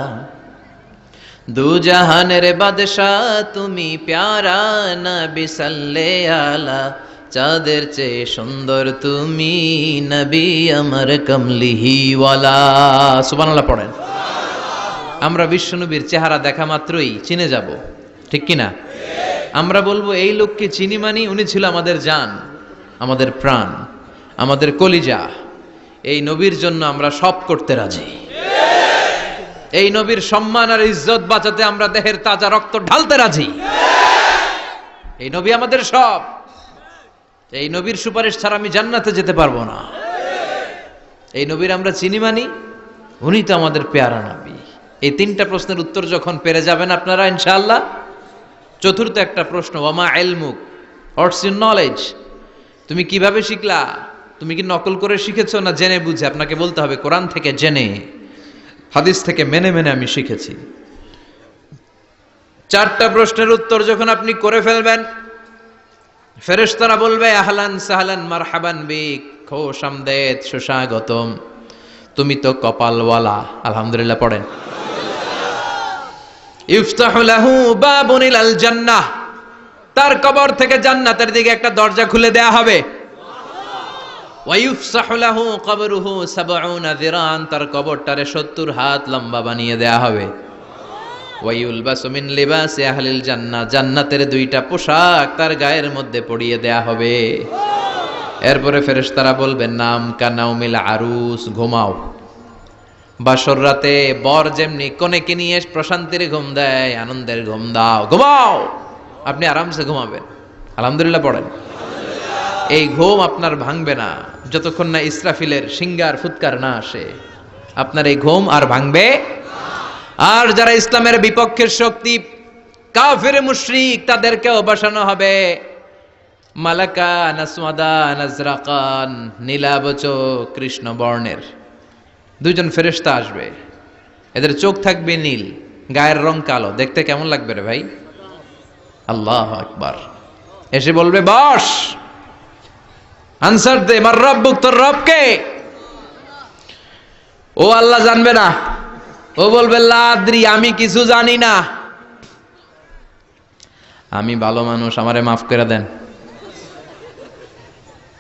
S1: দু জাহানের বাদশাহ তুমি প্যারা নবী সাল্লে আলা, চাঁদের চেয়ে সুন্দর তুমি নবী আমার কমলিহিওয়ালা। সুবহানাল্লাহ পড়েন। আমরা বিশ্বনবীর চেহারা দেখা মাত্রই চিনে যাব, ঠিক কিনা? আমরা বলবো এই লোককে চিনি, মানি উনি ছিল আমাদের জান, আমাদের প্রাণ, আমাদের কলিজা। এই নবীর জন্য আমরা সব করতে রাজি। এই নবীর সম্মান আর ইজ্জত বাঁচাতে আমরা দেহের তাজা রক্ত ঢালতে রাজি। এই নবী আমাদের সব। এই নবীর সুপারিশ ছাড়া আমি জান্নাতে যেতে পারবো না। এই নবীর আমরা চিনি, মানি উনি তো আমাদের পেয়ারা নবী। এই তিনটা প্রশ্নের উত্তর যখন পেরে যাবেন আপনারা ইনশাআল্লাহ, চতুর্থ একটা প্রশ্ন, ওয়ামা ইলমুক, হোয়াটস ইউর নলেজ? তুমি কিভাবে শিখলা? তুমি কি নকল করে শিখেছো না জেনে বুঝে? আপনাকে বলতে হবে কোরআন থেকে জেনে, হাদিস থেকে মেনে মেনে আমি শিখেছি। চারটা প্রশ্নের উত্তর যখন আপনি করে ফেলবেন, ফেরেশতারা বলবে আহলান সাহলান মারহাবান বিক, খোশ আমদেদ, সুস্বাগতম, তুমি তো কপালওয়ালা। আলহামদুলিল্লাহ পড়েন। ইফতাহু লাহু বাবুন ইলাল জান্নাহ, তার কবর থেকে জান্নাতের দিকে একটা দরজা খুলে দেয়া হবে। ওয়া ইফসাহু লাহু কবরুহু ৭০ যিরান, তার কবরটারে ৭০ হাত লম্বা বানিয়ে দেয়া হবে। ওয়া ইউলবাসু মিন লিবাসি আহলিল জান্নাহ, জান্নাতের দুইটা পোশাক তার গায়ের মধ্যে পরিয়ে দেয়া হবে। এরপরে ফেরেশতারা বলবেন, নাম কানাউমিল আরুস, ঘুমাও। বাসর রাতে বর যেমনি কনেকে নিয়ে প্রশান্তির ঘুম দেয়, আনন্দের ঘুম দাও, ঘুমাও। আপনি আরামসে ঘুমাবেন। আলহামদুলিল্লাহ পড়েন। এই ঘুম আপনার ভাঙবে না যতক্ষণ না ইসরাফিলের সিঙ্গার ফুৎকার না আসে। আপনার এই ঘুম আর ভাঙবে। আর যারা ইসলামের বিপক্ষের শক্তি, কাফির মুশরিক, তাদেরকেও বসানো হবে মালাকা নাসওয়াদা নাজরাকান, নীলাবচ কৃষ্ণ বর্ণের দুইজন ফেরেশতা আসবে। এদের চোখ থাকবে নীল, গায়ের রং কালো। দেখতে কেমন লাগবে রে ভাই? আল্লাহু আকবার। এসে বলবে, বস, আনসার দে, মার রব্বুক, তোর রব কে? ও আল্লাহ জানবে না। ও বলবে, লা আদ্রি, আমি কিছু জানি না। আমি ভালো মানুষ, আমারে মাফ করে দেন,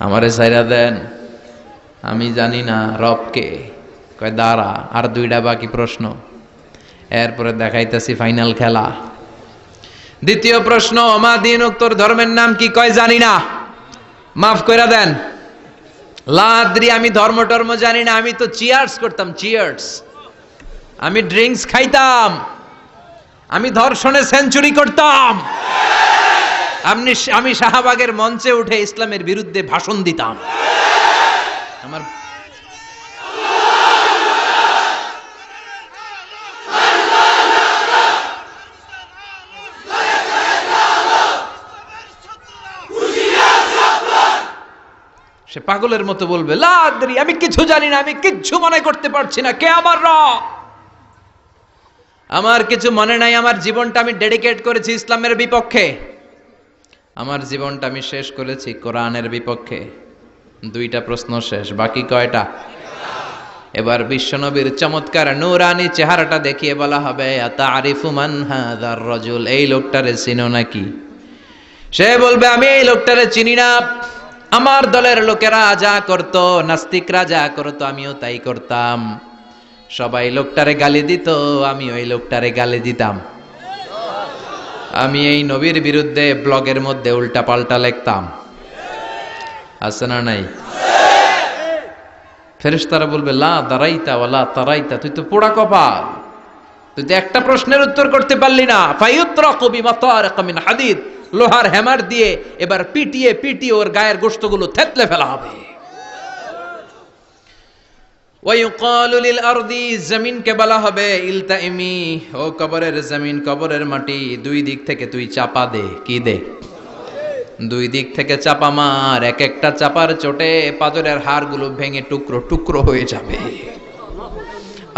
S1: আমারে ছাইরা দেন, আমি জানি না রব কে। কয় দাঁড়া, আর দুইটা বাকি প্রশ্ন, এরপরে দেখাইতেছি ফাইনাল খেলা। দ্বিতীয় প্রশ্ন, ওমা দীনুক, তোর ধর্মের নাম কি? কয় জানি না, মাফ করে দেন। লা আদ্রি, আমি ধর্ম টর্ম জানি না, আমি তো চিয়ার্স করতাম, চিয়ার্স, আমি ড্রিঙ্কস খাইতাম, আমি ধর্ষণে সেঞ্চুরি করতাম, আমি শাহবাগের মঞ্চে উঠে ইসলামের বিরুদ্ধে ভাষণ দিতাম। আমার সে পাগলের মতো বলবে, লা আদ্রি, আমি কিছু জানি না, আমি কিচ্ছু মনে করতে পারছি না, কে আমার রব? আমার কিছু মনে নাই। আমার জীবনটা আমি ডেডিকেট করেছি ইসলামের বিপক্ষে, আমার জীবনটা আমি শেষ করেছি কোরআনের বিপক্ষে। দুইটা প্রশ্ন শেষ, বাকি কয়টা? এবার বিশ্বনবীর চমৎকার নূরানি চেহারাটা দেখিয়ে বলা হবে, আতারিফু মান হাযার রাজুল, এই লোকটারে চিনো নাকি? সে বলবে, আমি এই লোকটারে চিনি না। আমার দলের লোকেরা যা করত, নাস্তিকরা যা করত, আমিও তাই করতাম। সবাই লোকটারে গালি দিত, আমি ওই লোকটারে গালি দিতাম। আমি এই নবীর বিরুদ্ধে ব্লগের মধ্যে উল্টা পাল্টা লিখতাম। আছে না নাই? ফেরেশতারা বলবে লা দারাইতা ওয়ালা তারাইতা, তুই তো পোড়া কপাল, তুই তো একটা প্রশ্নের উত্তর করতে পারলি না। ফায়ুতরাকু বিমাতারিক মিন হাদিদ, লোহার হ্যামার দিয়ে এবার পিটিয়ে পিটিয়ে ওর গায়ের গোশতগুলো থেতলে ফেলা হবে। ওয়ায়ুকালু লিল আরদি, জমিনকে বলা হবে ইলতাইমি, ও কবরের জমিন, কবরের মাটি, দুই দিক থেকে তুই চাপা দে। কি দে? দুই দিক থেকে চাপা মার, এক একটা চাপার চোটে পাজরের হাড়গুলো ভেঙে টুকরো টুকরো হয়ে যাবে।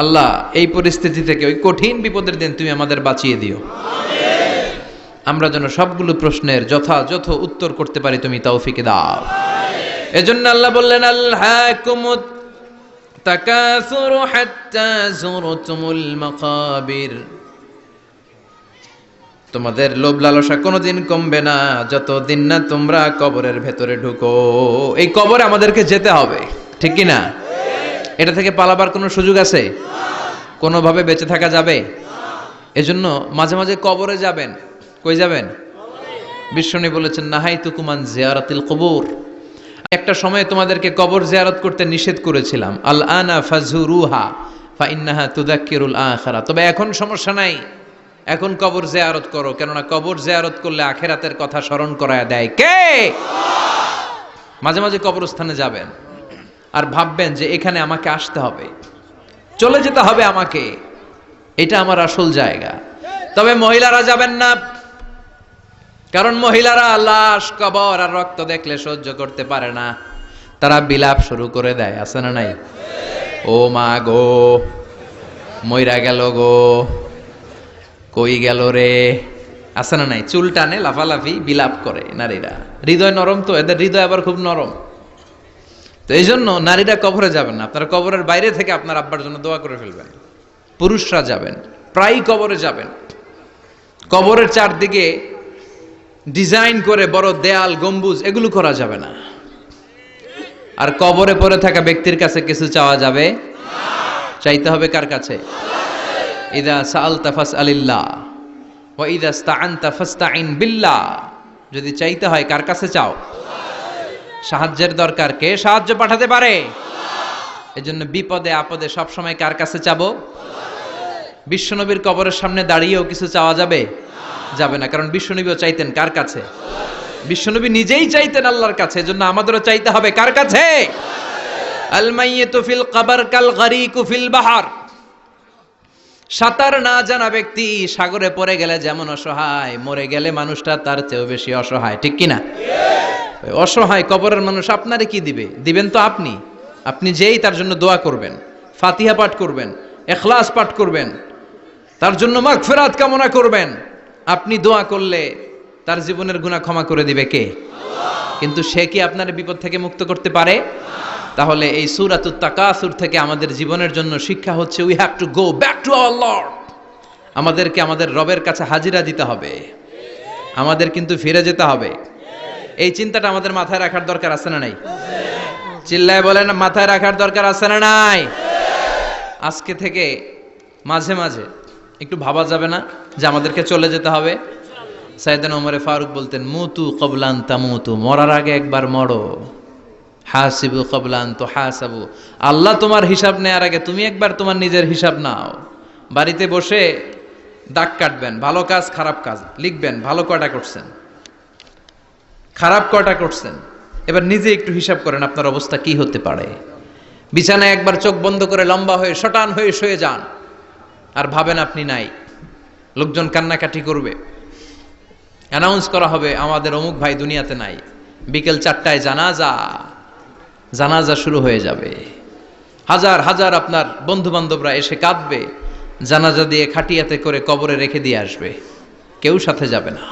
S1: আল্লাহ এই পরিস্থিতি থেকে, ওই কঠিন বিপদের দিন তুমি আমাদের বাঁচিয়ে দিও। আমরা যেন সবগুলো প্রশ্নের যথাযথ উত্তর করতে পারি, তুমি তৌফিক দাও। এজন্য আল্লাহ বললেন আল্হাকুমুত তাকাসুরু হাত্তা যুরতুমুল মাকাবির, তোমাদের লোভ লালসা কোনোদিন কমবে না যতদিন না তোমরা কবরের ভেতরে ঢুকো। এই কবরে আমাদেরকে যেতে হবে, ঠিক কি না? এটা থেকে পালাবার কোনো সুযোগ আছে? কোনোভাবে বেঁচে থাকা যাবে? এজন্য মাঝে মাঝে কবরে যাবেন। কই যাবেন? বিশ্বনী বলেছেন নাহাইতুকুম আন জিয়ারাতিল কুবুর, একটা সময় তোমাদেরকে কবর জিয়ারত করতে নিষেধ করেছিলাম, আল আনা ফাজুরুহা ফাইন্নাহা তুযাক্কিরুল আখিরা, তবে এখন সমস্যা নাই, এখন কবর জিয়ারত করো, কেননা কবর জিয়ারত করলে আখিরাতের কথা স্মরণ করায় দেয় কে? মাঝে মাঝে কবরস্থানে যাবেন আর ভাববেন যে এখানে আমাকে আসতে হবে, চলে যেতে হবে আমাকে, এটা আমার আসল জায়গা। তবে মহিলারা যাবেন না, কারণ মহিলারা লাশ, কবর আর রক্ত দেখলে সহ্য করতে পারে না, তারা বিলাপ শুরু করে দেয়। আছে না নাই? ও মা গো, মইরা গেল গো, কই গেল রে, আছে না নাই? চুল টানে, লাফালাফি, বিলাপ করে নারীরা। হৃদয় নরম তো, এদের হৃদয় আবার খুব নরম। তো এই জন্য নারীরা কবরে যাবেন না, আপনারা কবরের বাইরে থেকে আপনার আব্বার জন্য দোয়া করে ফেলবেন। পুরুষরা যাবেন, প্রায় কবরে যাবেন। কবরের চারদিকে ডিজাইন করে বড় দেয়াল, গম্বুজ, এগুলো করা যাবে না। আর কবরে পড়ে থাকা ব্যক্তির কাছে কিছু চাওয়া যাবে? চাইতে হবে কার কাছে? ইদা সাআলতা ফাসআলিল্লাহ ওয়া ইদা ইসতাআনতা ফাসতাইন বিল্লাহ, যদি চাইতে হয় কার কাছে চাও? সাহায্যের দরকার, কে সাহায্য পাঠাতে পারে? এজন্য বিপদে আপদে সব সময় কার কাছে চাবো? বিশ্বনবীর কবরের সামনে দাঁড়িয়েও কিছু চাওয়া যাবে? যাবে না, কারণ বিশ্বনবীও চাইতেন কার কাছে? বিশ্বনবী নিজেই চাইতেন আল্লাহর কাছে। এজন্য আমাদেরও চাইতে হবে কার কাছে? আল মাইয়িতু ফিল কবর কাল গরীকু ফিল বাহর, সাঁতার না জানা ব্যক্তি সাগরে পড়ে গেলে যেমন অসহায়, মরে গেলে মানুষটা তার চেয়েও বেশি অসহায়, ঠিক কি না? অসহায় কবরের মানুষ আপনারে কি দিবে? দিবেন তো আপনি। আপনি যেই তার জন্য দোয়া করবেন, ফাতিহা পাঠ করবেন, ইখলাস পাঠ করবেন, তার জন্য মাগফিরাত কামনা করবেন, আপনি দোয়া করলে তার জীবনের গুনাহ ক্ষমা করে দিবে কে? কিন্তু সে কি আপনার বিপদ থেকে মুক্ত করতে পারে? তাহলে এই সূরাতুত তাকাসুর থেকে আমাদের জীবনের জন্য শিক্ষা হচ্ছে, we have to go back to our Lord. আমাদেরকে আমাদের রবের কাছে হাজিরা দিতে হবে, আমাদের কিন্তু ফিরে যেতে হবে। এই চিন্তাটা আমাদের মাথায় রাখার দরকার আছে না নাই? চিল্লায় বলেন, মাথায় রাখার দরকার আছে না নাই? আজকে থেকে মাঝে মাঝে একটু ভাবা যাবে না যে আমাদেরকে চলে যেতে হবে? সাইয়েদনা ওমর ফারুক বলতেন, মুতু ক্বাবলা আন তামুতু, মরার আগে একবার মরো। হাসিবু ক্বাবলা আন তুহাসাবু, আল্লাহ তোমার হিসাব নেওয়ার আগে তুমি একবার তোমার নিজের হিসাব নাও। বাড়িতে বসে দাগ কাটবেন, ভালো কাজ খারাপ কাজ লিখবেন, ভালো কয়টা করছেন, খারাপ কয়টা করছেন, এবার নিজে একটু হিসাব করেন আপনার অবস্থা কি হতে পারে। বিছানায় একবার চোখ বন্ধ করে লম্বা হয়ে শটান হয়ে শুয়ে যান, আর ভাবেন আপনি নাই। লোকজন কান্নাকাটি করবে, অ্যানাউন্স করা হবে আমাদের অমুক ভাই দুনিয়াতে নাই। বিকেল 4টায় জানাজা শুরু হয়ে যাবে। হাজার হাজার আপনার বন্ধু বান্ধবরা এসে কাঁদবে, জানাজা দিয়ে খাটিয়াতে করে কবরে রেখে দিয়ে আসবে। কেউ সাথে যাবে না,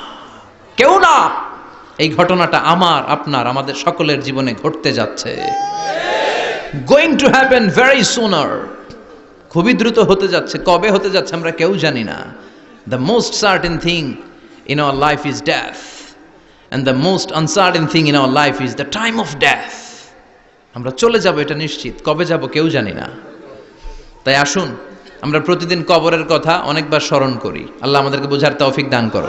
S1: কেউ না। এই ঘটনাটা আমার, আপনার, আমাদের সকলের জীবনে ঘটতে যাচ্ছে। গোয়িং টু হ্যাপেন ভেরি সুনার, খুবই দ্রুত হতে যাচ্ছে। কবে হতে যাচ্ছে আমরা কেউ জানি না। The most certain thing in our life is death, and the most uncertain thing in our life is the time of death. আমরা চলে যাব, এটা নিশ্চিত। কবে যাব কেউ জানি না। তাই আসুন আমরা প্রতিদিন কবরের কথা অনেকবার স্মরণ করি। আল্লাহ আমাদেরকে বোঝার তৌফিক দান করো।